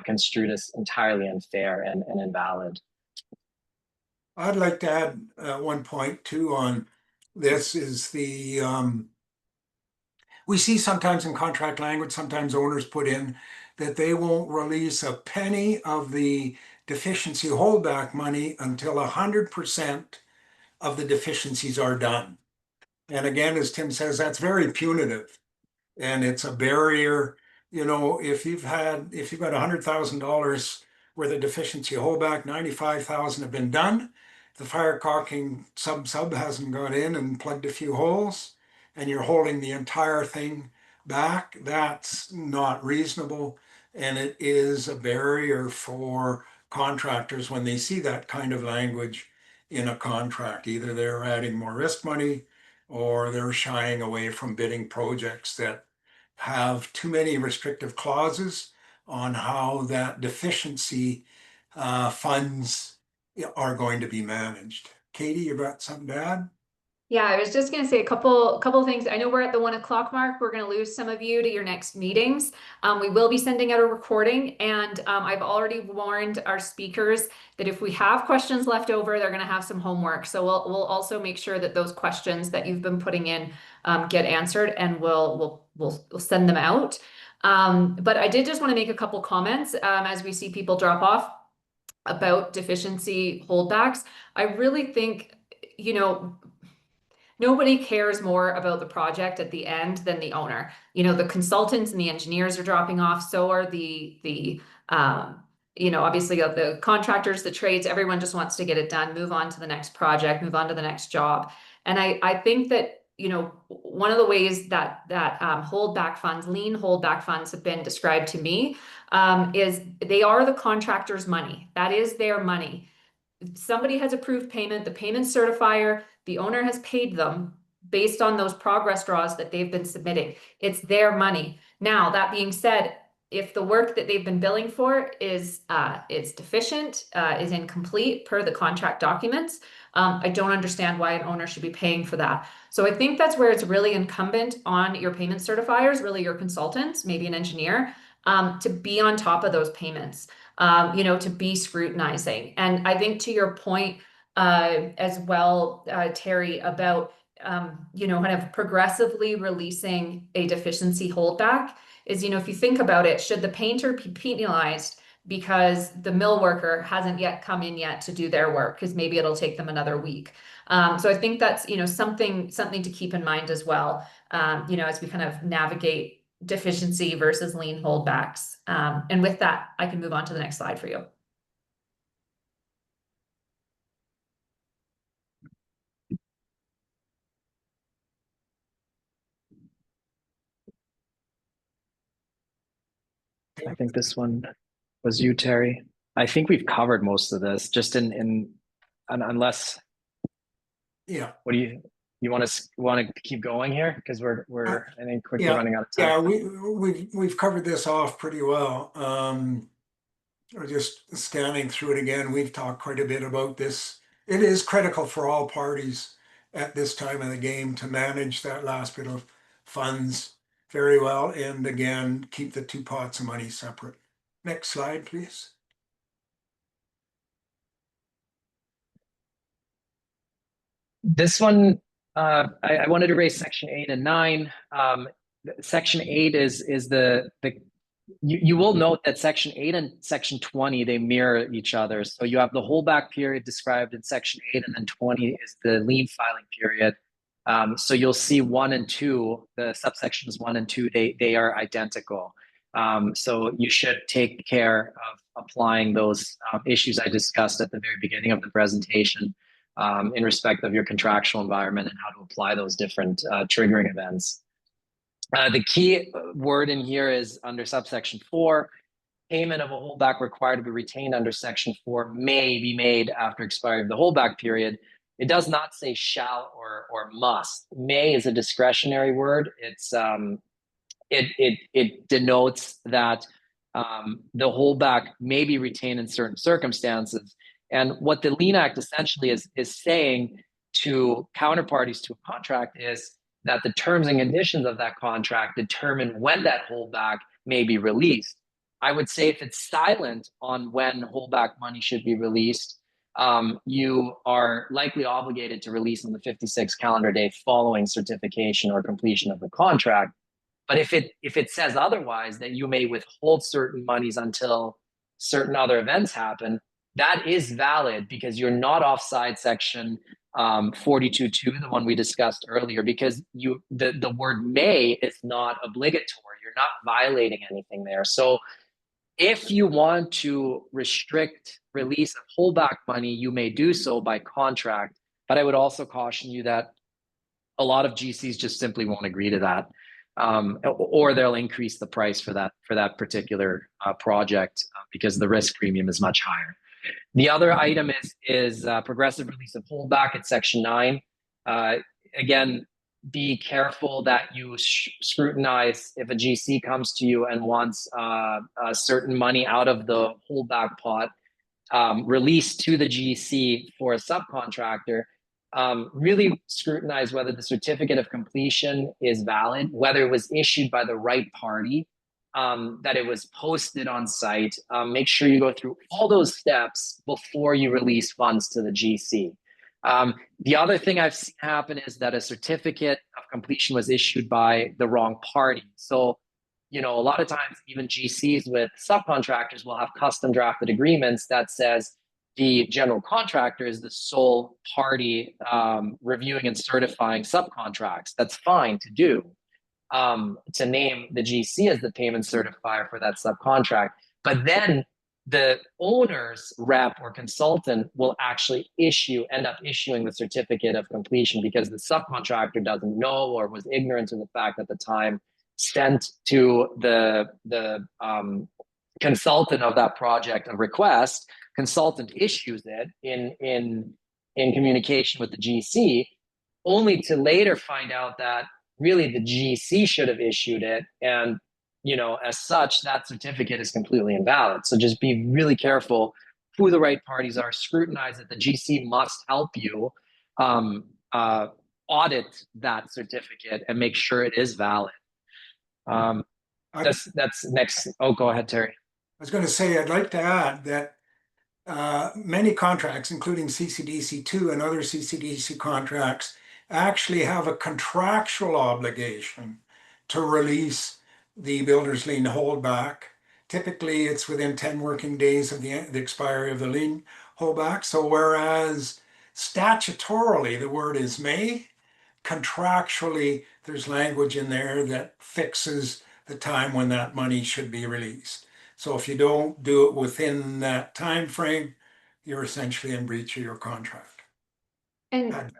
construed as entirely unfair and invalid. I'd like to add one point too on this is the we see sometimes in contract language, sometimes owners put in that they won't release a penny of the deficiency holdback money until 100% of the deficiencies are done. And again, as Tim says, that's very punitive. And it's a barrier. You know, if you've got $100,000 worth of deficiency holdback, 95,000 have been done. The fire caulking sub hasn't got in and plugged a few holes, and you're holding the entire thing back. That's not reasonable, and it is a barrier for contractors when they see that kind of language in a contract. Either they're adding more risk money, or they're shying away from bidding projects that have too many restrictive clauses on how that deficiency funds are going to be managed. Katie, you got something to add? Yeah, I was just going to say a couple things. I know we're at the 1 o'clock mark. We're going to lose some of you to your next meetings. We will be sending out a recording, and I've already warned our speakers that if we have questions left over, they're going to have some homework. So we'll also make sure that those questions that you've been putting in get answered, and we'll send them out. But I did just want to make a couple comments as we see people drop off about deficiency holdbacks. I really think, you know, nobody cares more about the project at the end than the owner. You know, the consultants and the engineers are dropping off. So are the obviously the contractors, the trades, everyone just wants to get it done, move on to the next project, move on to the next job. And I think that, one of the ways that holdback funds, lien holdback funds have been described to me, is they are the contractor's money. That is their money. Somebody has approved payment, the payment certifier, the owner has paid them based on those progress draws that they've been submitting. It's their money. Now, that being said, if the work that they've been billing for is deficient, is incomplete per the contract documents, I don't understand why an owner should be paying for that. So I think that's where it's really incumbent on your payment certifiers, really your consultants, maybe an engineer, to be on top of those payments, to be scrutinizing. And I think to your point as well, Terry, about kind of progressively releasing a deficiency holdback is, if you think about it, should the painter be penalized because the mill worker hasn't yet come in yet to do their work, because maybe it'll take them another week. So I think that's, something to keep in mind as well, as we kind of navigate deficiency versus lien holdbacks. And with that, I can move on to the next slide for you. I think this one was you, Terry. I think we've covered most of this, just unless, Yeah. what do you want to keep going here? Because we're I think quickly running out of time. Yeah, we've covered this off pretty well. Or just scanning through it again, we've talked quite a bit about this. It is critical for all parties at this time of the game to manage that last bit of funds very well, and again, keep the two pots of money separate. Next slide, please. This one, I wanted to raise section 8 and 9. Section 8 is the you will note that section 8 and section 20, they mirror each other. So you have the holdback period described in section 8, and then 20 is the lien filing period. So you'll see 1 and 2, the subsections 1 and 2, they are identical. So you should take care of applying those issues I discussed at the very beginning of the presentation, in respect of your contractual environment and how to apply those different triggering events. The key word in here is under subsection 4, payment of a holdback required to be retained under section 4 may be made after expiry of the holdback period. It does not say shall or must. May is a discretionary word. It denotes that the holdback may be retained in certain circumstances. And what the Lien Act essentially is saying to counterparties to a contract is that the terms and conditions of that contract determine when that holdback may be released. I would say if it's silent on when holdback money should be released, you are likely obligated to release on the 56th calendar day following certification or completion of the contract. But if it says otherwise, that you may withhold certain monies until certain other events happen, that is valid because you're not offside section 42.2, the one we discussed earlier, because the word may is not obligatory. You're not violating anything there. So if you want to restrict release of holdback money, you may do so by contract. But I would also caution you that a lot of GCs just simply won't agree to that. Or they'll increase the price for that particular project because the risk premium is much higher. The other item is progressive release of holdback at section 9. Again, be careful that you scrutinize if a GC comes to you and wants certain money out of the holdback pot released to the GC for a subcontractor. Really scrutinize whether the certificate of completion is valid, whether it was issued by the right party, that it was posted on site. Make sure you go through all those steps before you release funds to the GC. The other thing I've seen happen is that a certificate of completion was issued by the wrong party. So, a lot of times even GCs with subcontractors will have custom drafted agreements that says the general contractor is the sole party reviewing and certifying subcontracts. That's fine to do, to name the GC as the payment certifier for that subcontract. But then the owner's rep or consultant will actually end up issuing the certificate of completion because the subcontractor doesn't know or was ignorant of the fact at the time, sent to the consultant of that project a request. Consultant issues it in communication with the GC, only to later find out that really the GC should have issued it, and as such, that certificate is completely invalid. So just be really careful who the right parties are. Scrutinize that the GC must help you audit that certificate and make sure it is valid. That's next. Oh, go ahead, Terry. I was going to say, I'd like to add that many contracts, including CCDC2 and other CCDC contracts, actually have a contractual obligation to release the builder's lien holdback. Typically, it's within 10 working days of the expiry of the lien holdback. So whereas statutorily the word is may, contractually there's language in there that fixes the time when that money should be released. So if you don't do it within that time frame, you're essentially in breach of your contract. And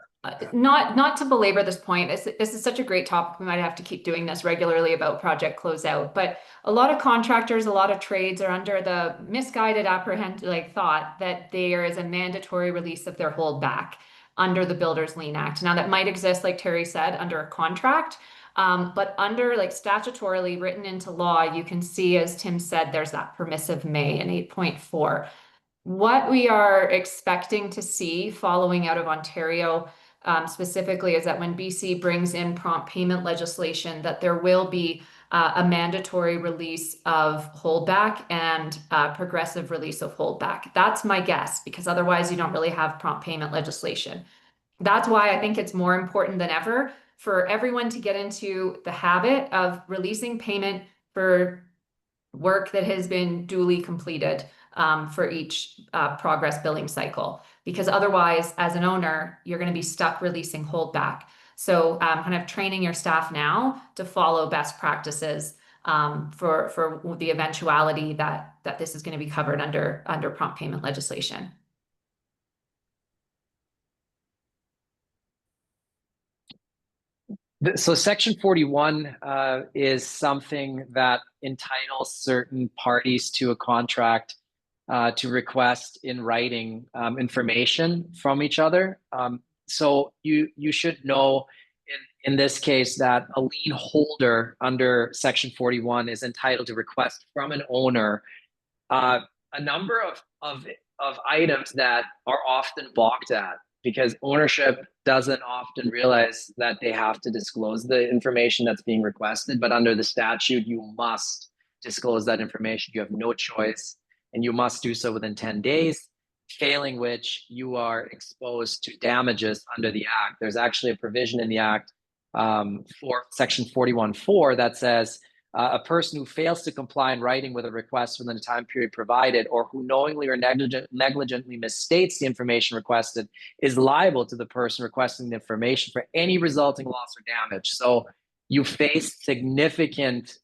not to belabor this point, this is such a great topic. We might have to keep doing this regularly about project closeout, but a lot of contractors, a lot of trades are under the misguided thought that there is a mandatory release of their holdback under the Builders Lien Act. Now that might exist, like Terry said, under a contract, but under statutorily written into law, you can see, as Tim said, there's that permissive may in 8.4. What we are expecting to see following out of Ontario specifically is that when BC brings in prompt payment legislation, that there will be a mandatory release of holdback and progressive release of holdback. That's my guess, because otherwise you don't really have prompt payment legislation. That's why I think it's more important than ever for everyone to get into the habit of releasing payment for work that has been duly completed for each progress billing cycle, because otherwise, as an owner, you're going to be stuck releasing holdback. So kind of training your staff now to follow best practices for the eventuality that this is going to be covered under prompt payment legislation. So Section 41 is something that entitles certain parties to a contract to request in writing information from each other. So you should know in this case that a lien holder under Section 41 is entitled to request from an owner a number of items that are often balked at, because ownership doesn't often realize that they have to disclose the information that's being requested. But under the statute, you must disclose that information. You have no choice, and you must do so within 10 days, failing which you are exposed to damages under the Act. There's actually a provision in the Act for Section 41.4 that says a person who fails to comply in writing with a request within the time period provided, or who knowingly or negligently misstates the information requested, is liable to the person requesting the information for any resulting loss or damage. So you face significant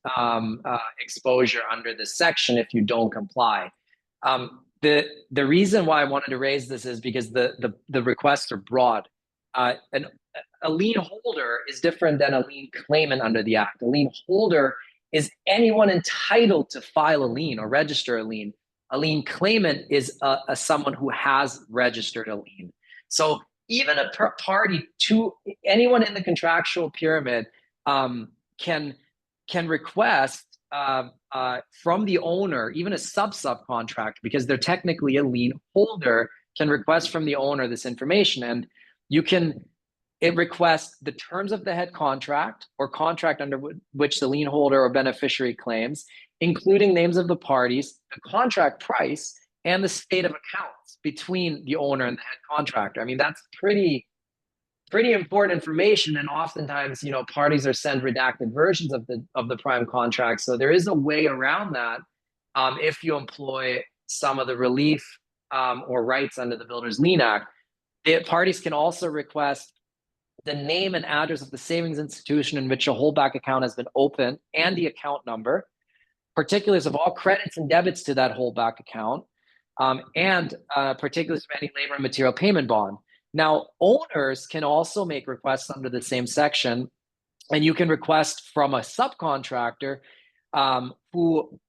exposure under this section if you don't comply. The reason why I wanted to raise this is because the requests are broad. And a lien holder is different than a lien claimant under the Act. A lien holder is anyone entitled to file a lien or register a lien. A lien claimant is someone who has registered a lien. So even a party to anyone in the contractual pyramid can request from the owner, even a subcontractor, because they're technically a lien holder, can request from the owner this information. And it requests the terms of the head contract or contract under which the lien holder or beneficiary claims, including names of the parties, the contract price, and the state of accounts between the owner and the head contractor. I mean, that's pretty important information. And oftentimes, parties are sent redacted versions of the prime contract. So there is a way around that if you employ some of the relief or rights under the Builders Lien Act. The parties can also request the name and address of the savings institution in which a holdback account has been opened and the account number. particulars of all credits and debits to that holdback account, and particulars of any labor and material payment bond. Now, owners can also make requests under the same section, and you can request from a subcontractor who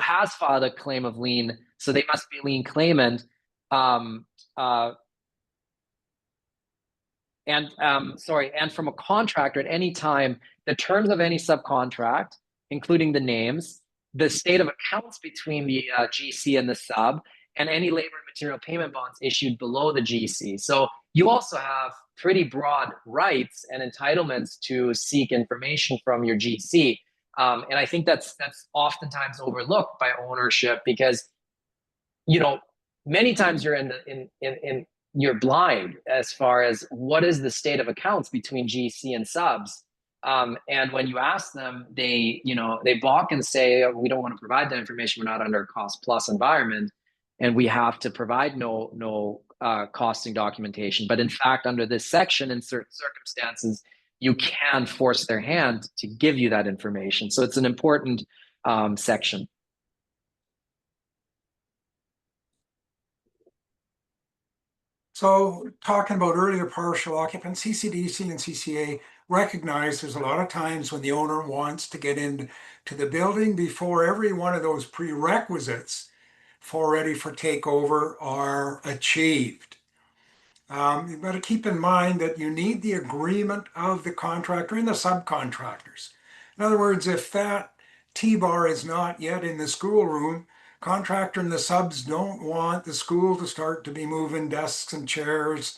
has filed a claim of lien, so they must be lien claimant. And from a contractor at any time, the terms of any subcontract, including the names, the state of accounts between the GC and the sub, and any labor and material payment bonds issued below the GC. So you also have pretty broad rights and entitlements to seek information from your GC. And I think that's oftentimes overlooked by ownership because, many times you're you're blind as far as what is the state of accounts between GC and subs. And when you ask them, they balk and say, oh, we don't want to provide that information. We're not under a cost plus environment, and we have to provide no costing documentation. But in fact, under this section, in certain circumstances, you can force their hand to give you that information. So it's an important section. So talking about earlier partial occupancy, CDC and CCA recognize there's a lot of times when the owner wants to get into the building before every one of those prerequisites for ready for takeover are achieved. You've got to keep in mind that you need the agreement of the contractor and the subcontractors. In other words, if that T-bar is not yet in the schoolroom, contractor and the subs don't want the school to start to be moving desks and chairs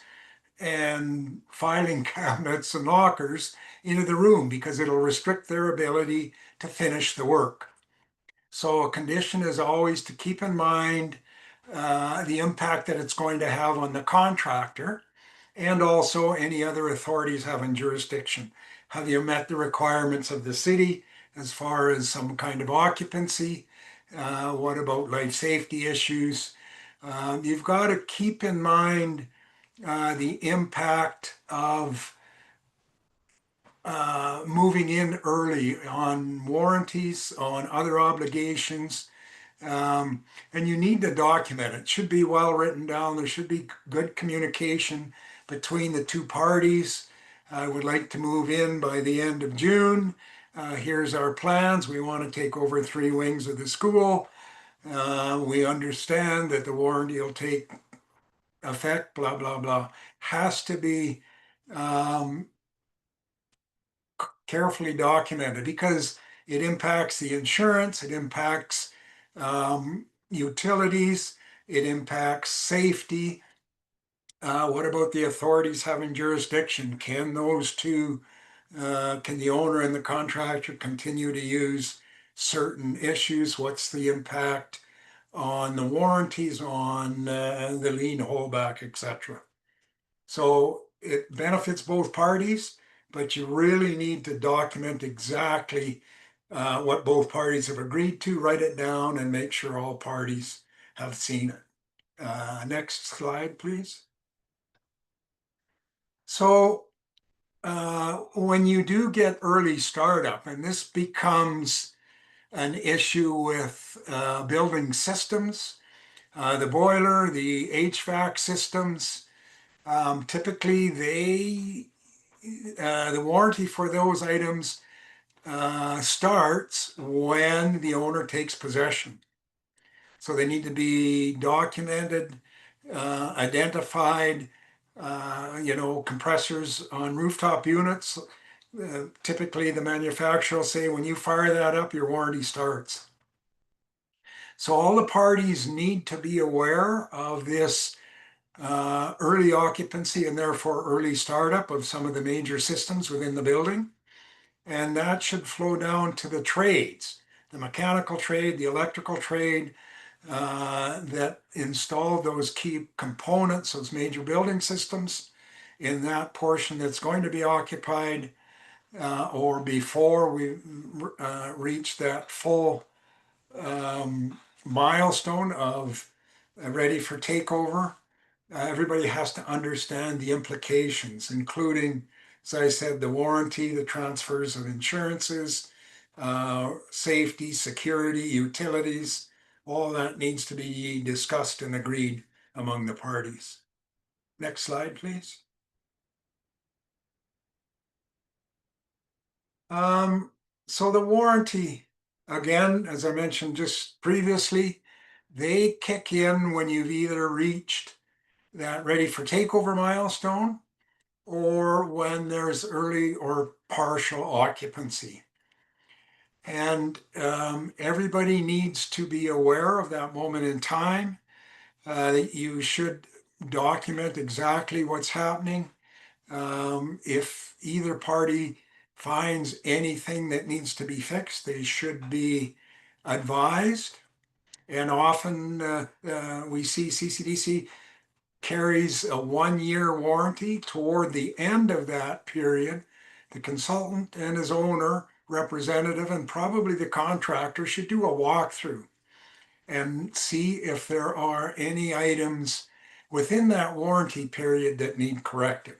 and filing cabinets and lockers into the room because it'll restrict their ability to finish the work. So a condition is always to keep in mind the impact that it's going to have on the contractor and also any other authorities having jurisdiction. Have you met the requirements of the city as far as some kind of occupancy? What about life safety issues? You've got to keep in mind the impact of moving in early on warranties, on other obligations. And you need to document it. It should be well written down. There should be good communication between the two parties. I would like to move in by the end of June. Here's our plans. We want to take over 3 wings of the school. We understand that the warranty will take effect, blah, blah, blah. Has to be carefully documented because it impacts the insurance, it impacts utilities, it impacts safety. What about the authorities having jurisdiction? Can those two, can the owner and the contractor continue to use certain issues? What's the impact on the warranties, on the lien holdback, etc.? So it benefits both parties, but you really need to document exactly what both parties have agreed to, write it down, and make sure all parties have seen it. Next slide, please. So when you do get early startup, and this becomes an issue with building systems, the boiler, the HVAC systems, typically the warranty for those items starts when the owner takes possession. So they need to be documented, identified, compressors on rooftop units. Typically the manufacturer will say, when you fire that up, your warranty starts. So all the parties need to be aware of this early occupancy and therefore early startup of some of the major systems within the building. And that should flow down to the trades, the mechanical trade, the electrical trade that install those key components, those major building systems in that portion that's going to be occupied or before we reach that full milestone of ready for takeover. Everybody has to understand the implications, including, as I said, the warranty, the transfers of insurances, safety, security, utilities, all that needs to be discussed and agreed among the parties. Next slide, please. So the warranty, again, as I mentioned just previously, they kick in when you've either reached that ready for takeover milestone or when there's early or partial occupancy. And everybody needs to be aware of that moment in time. You should document exactly what's happening. If either party finds anything that needs to be fixed, they should be advised. And often we see CCDC carries a 1-year warranty. Toward the end of that period, the consultant and his owner, representative, and probably the contractor should do a walkthrough and see if there are any items within that warranty period that need corrected.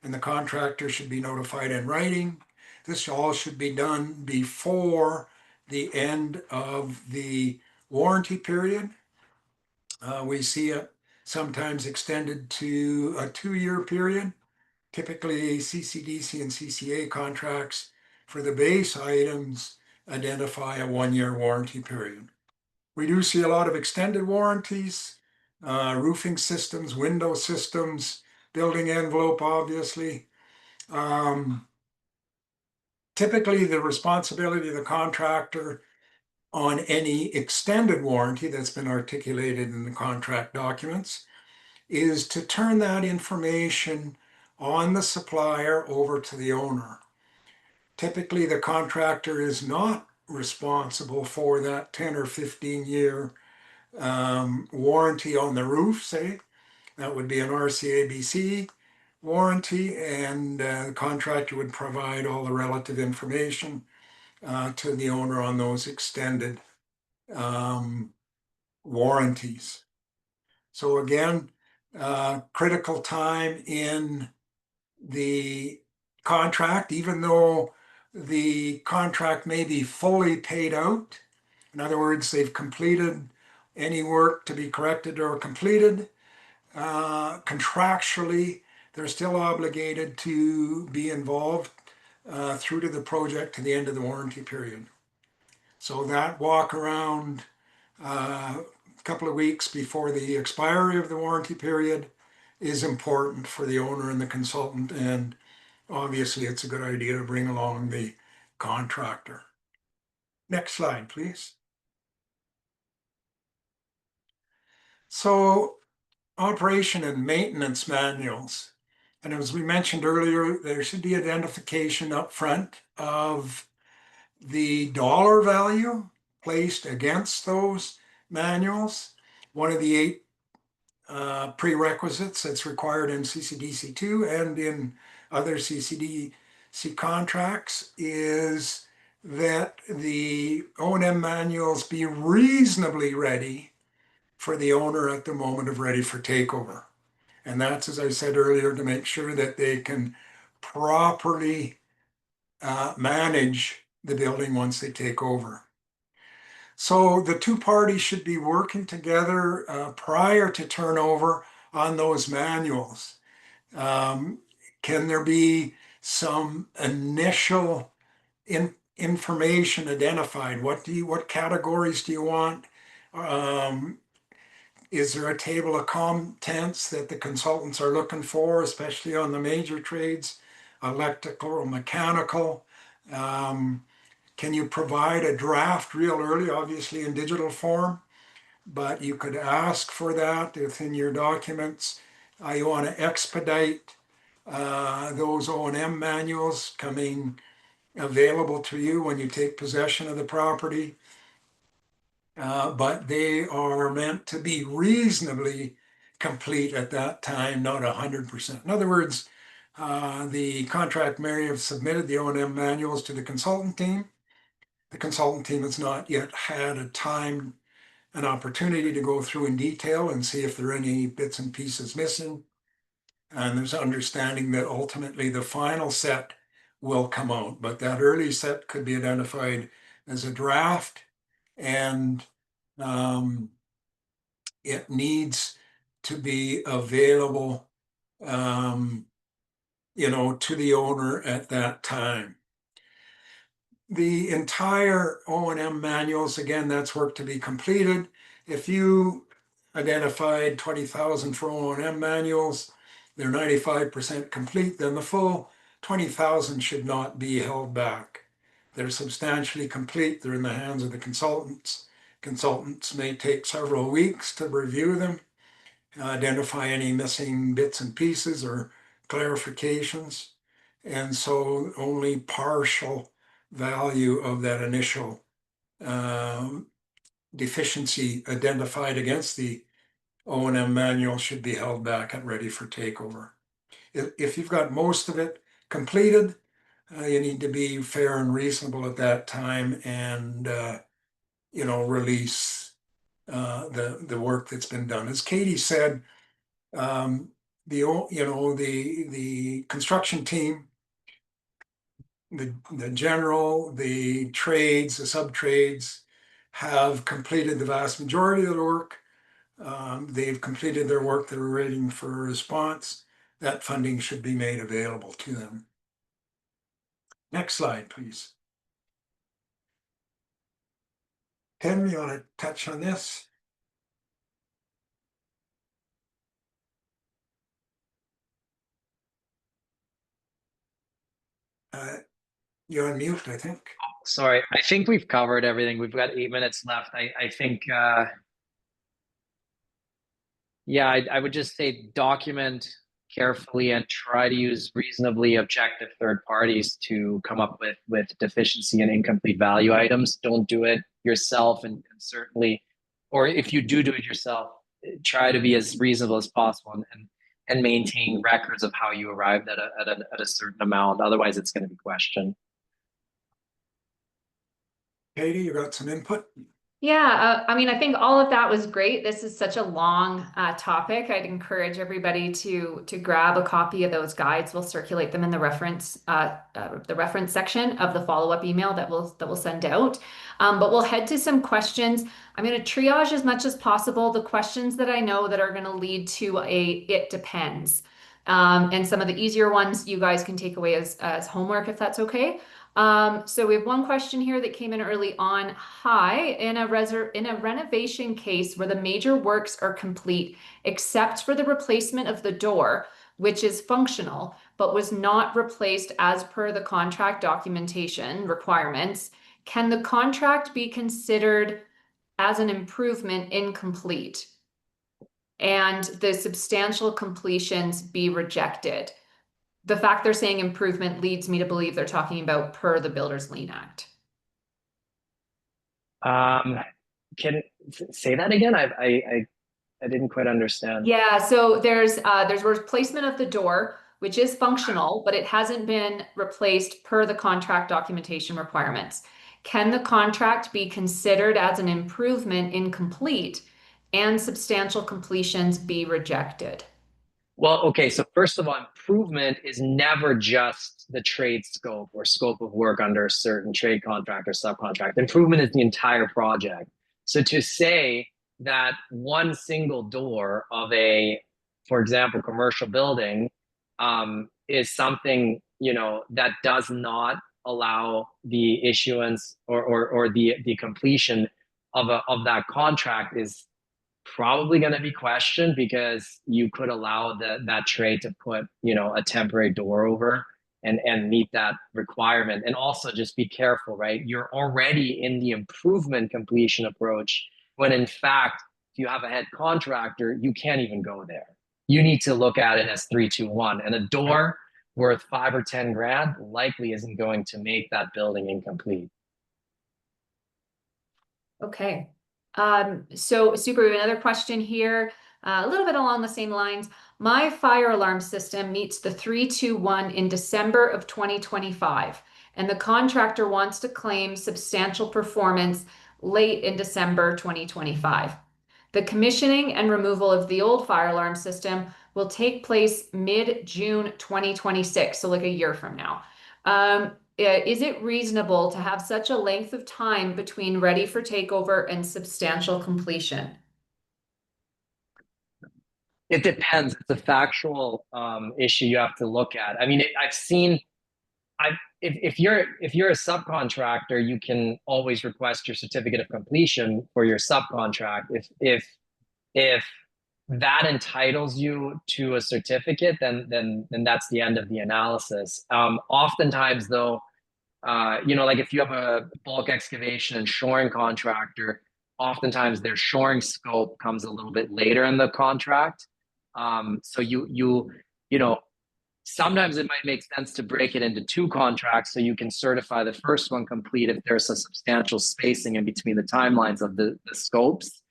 And the contractor should be notified in writing. This all should be done before the end of the warranty period. We see it sometimes extended to a 2-year period. Typically, CCDC and CCA contracts for the base items identify a 1-year warranty period. We do see a lot of extended warranties, roofing systems, window systems, building envelope, obviously. Typically, the responsibility of the contractor on any extended warranty that's been articulated in the contract documents is to turn that information on the supplier over to the owner. Typically, the contractor is not responsible for that 10 or 15-year warranty on the roof, say. That would be an RCABC warranty, and the contractor would provide all the relative information to the owner on those extended warranties. So again, critical time in the contract, even though the contract may be fully paid out. In other words, they've completed any work to be corrected or completed. Contractually, they're still obligated to be involved through to the project to the end of the warranty period. So that walk around a couple of weeks before the expiry of the warranty period is important for the owner and the consultant, and obviously it's a good idea to bring along the contractor. Next slide, please. So operation and maintenance manuals. And as we mentioned earlier, there should be identification up front of the dollar value placed against those manuals. One of the 8 prerequisites that's required in CCDC2 and in other CCDC contracts is that the O&M manuals be reasonably ready for the owner at the moment of ready for takeover. And that's, as I said earlier, to make sure that they can properly manage the building once they take over. So the two parties should be working together prior to turnover on those manuals. Can there be some initial information identified? What categories do you want? Is there a table of contents that the consultants are looking for, especially on the major trades, electrical or mechanical? Can you provide a draft real early, obviously in digital form, but you could ask for that within your documents. You want to expedite those O&M manuals coming available to you when you take possession of the property. But they are meant to be reasonably complete at that time, not 100%. In other words, the contract may have submitted the O&M manuals to the consultant team. The consultant team has not yet had an opportunity to go through in detail and see if there are any bits and pieces missing. And there's understanding that ultimately the final set will come out. But that early set could be identified as a draft, and it needs to be available, to the owner at that time. The entire O&M manuals, again, that's work to be completed. If you identified 20,000 for O&M manuals, they're 95% complete, then the full 20,000 should not be held back. They're substantially complete. They're in the hands of the consultants. Consultants may take several weeks to review them, identify any missing bits and pieces or clarifications. And so only partial value of that initial deficiency identified against the O&M manual should be held back and ready for takeover. If you've got most of it completed, you need to be fair and reasonable at that time, and release the work that's been done. As Katie said, the construction team, the general, the trades, the sub-trades have completed the vast majority of the work. They've completed their work. They're waiting for a response. That funding should be made available to them. Next slide, please. Tim, you want to touch on this? You're on mute, I think. Sorry, I think we've covered everything. We've got 8 minutes left. I think, yeah, I would just say document carefully and try to use reasonably objective third parties to come up with deficiency and incomplete value items. Don't do it yourself, and certainly, or if you do it yourself, try to be as reasonable as possible and maintain records of how you arrived at a certain amount. Otherwise, it's going to be questioned. Katie, you got some input? Yeah, I mean, I think all of that was great. This is such a long topic. I'd encourage everybody to grab a copy of those guides. We'll circulate them in the reference section of the follow-up email that we'll send out. But we'll head to some questions. I'm going to triage as much as possible the questions that I know that are going to lead to it depends. And some of the easier ones you guys can take away as homework if that's okay. So we have one question here that came in early on. Hi, in a renovation case where the major works are complete, except for the replacement of the door, which is functional, but was not replaced as per the contract documentation requirements, can the contract be considered as an improvement incomplete and the substantial completions be rejected? The fact they're saying improvement leads me to believe they're talking about per the Builders Lien Act. Can say that again? I didn't quite understand. Yeah, so there's replacement of the door, which is functional, but it hasn't been replaced per the contract documentation requirements. Can the contract be considered as an improvement incomplete and substantial completions be rejected? Well, okay, so first of all, improvement is never just the trade scope or scope of work under a certain trade contract or subcontract. Improvement is the entire project. So to say that one single door of a, for example, commercial building is something, that does not allow the issuance or the completion of that contract is probably going to be questioned, because you could allow that trade to put a temporary door over and meet that requirement. And also just be careful, right? You're already in the improvement completion approach, when in fact, if you have a head contractor, you can't even go there. You need to look at it as 3-2-1, and a door worth 5 or 10 grand likely isn't going to make that building incomplete. Okay. So super, we have another question here, a little bit along the same lines. My fire alarm system meets the 3-2-1 in December of 2025, and the contractor wants to claim substantial performance late in December 2025. The commissioning and removal of the old fire alarm system will take place mid-June 2026, so like a year from now. Is it reasonable to have such a length of time between ready for takeover and substantial completion? It depends. It's a factual issue you have to look at. I mean, I've seen. If you're a subcontractor, you can always request your certificate of completion for your subcontract. If that entitles you to a certificate, then that's the end of the analysis. Oftentimes, though, like if you have a bulk excavation and shoring contractor, oftentimes their shoring scope comes a little bit later in the contract. So you know, sometimes it might make sense to break it into two contracts so you can certify the first one complete if there's a substantial spacing in between the timelines of the scopes.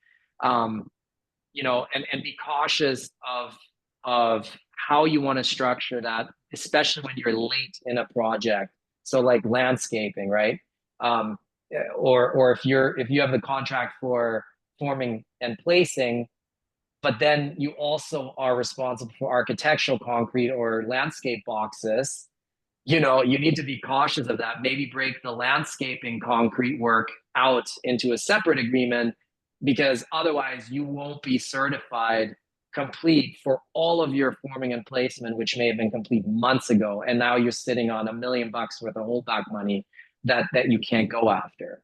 And be cautious of how you want to structure that, especially when you're late in a project. So like landscaping, right? Or if you have the contract for forming and placing, but then you also are responsible for architectural concrete or landscape boxes, you need to be cautious of that. Maybe break the landscaping concrete work out into a separate agreement, because otherwise you won't be certified complete for all of your forming and placement, which may have been complete months ago. And now you're sitting on $1 million worth of holdback money that you can't go after.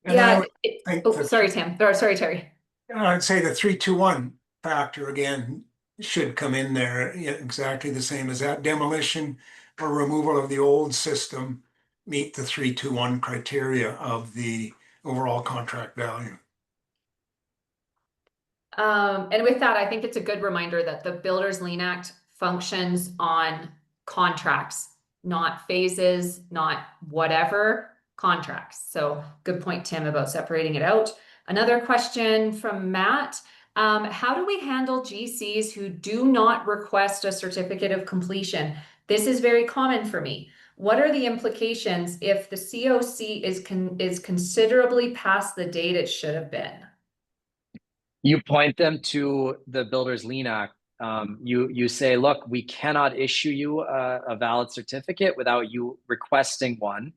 And I Yeah. would think Sorry, Tim. Or sorry, Terry. I'd say the 3-2-1 factor again should come in there, exactly the same as that. Demolition or removal of the old system meet the 3-2-1 criteria of the overall contract value. And with that, I think it's a good reminder that the Builders Lien Act functions on contracts, not phases, not whatever, contracts. So good point, Tim, about separating it out. Another question from Matt. How do we handle GCs who do not request a certificate of completion? This is very common for me. What are the implications if the COC is considerably past the date it should have been? You point them to the Builders Lien Act. You say, look, we cannot issue you a valid certificate without you requesting one.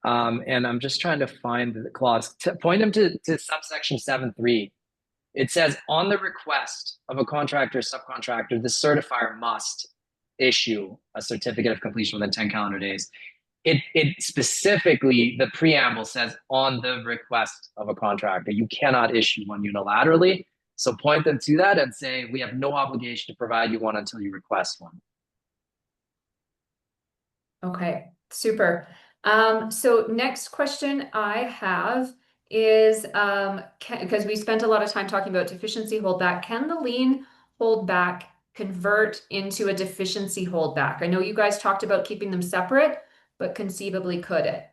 And I'm just trying to find the clause. Point them to subsection 7.3. It says, on the request of a contractor or subcontractor, the certifier must issue a certificate of completion within 10 calendar days. It specifically, the preamble says, on the request of a contractor. You cannot issue one unilaterally. So point them to that and say, we have no obligation to provide you one until you request one. Okay, super. So next question I have is, because we spent a lot of time talking about deficiency holdback, can the lien holdback convert into a deficiency holdback? I know you guys talked about keeping them separate, but conceivably could it?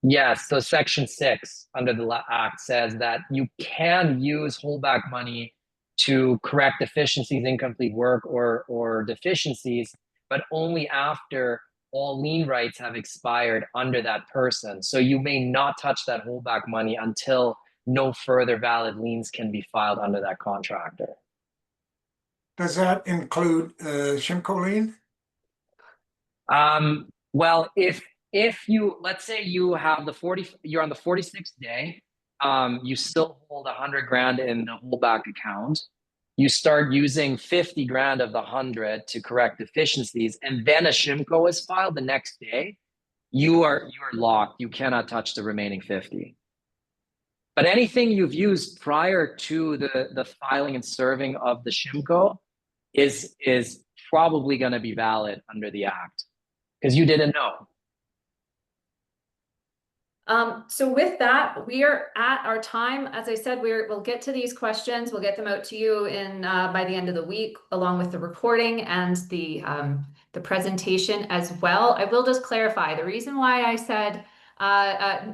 Yes, so Section 6 under the Act says that you can use holdback money to correct deficiencies, incomplete work, or deficiencies, but only after all lien rights have expired under that person. So you may not touch that holdback money until no further valid liens can be filed under that contractor. Does that include Shimco lien? Well, if you, let's say you have you're on the 46th day, you still hold 100 grand in the holdback account. You start using 50 grand of the 100 to correct deficiencies, and then a Shimco is filed the next day. You are locked. You cannot touch the remaining 50. But anything you've used prior to the filing and serving of the Shimco is probably going to be valid under the Act because you didn't know. So with that, we are at our time. As I said, we'll get to these questions. We'll get them out to you by the end of the week, along with the recording and the presentation as well. I will just clarify the reason why I said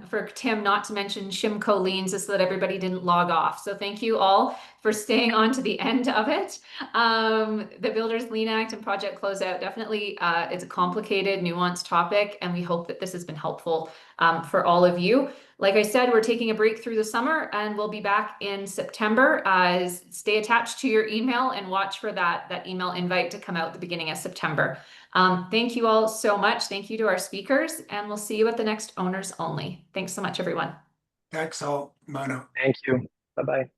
for Tim not to mention Shimco liens is so that everybody didn't log off. So thank you all for for staying on to the end of it. The Builders Lien Act and Project Closeout, definitely it's a complicated, nuanced topic, and we hope that this has been helpful for all of you. Like I said, we're taking a break through the summer and we'll be back in September. Stay attached to your email and watch for that email invite to come out at the beginning of September. Thank you all so much. Thank you to our speakers, and we'll see you at the next Owners Only. Thanks so much, everyone. Thanks all, Mano. Thank you. Bye-bye.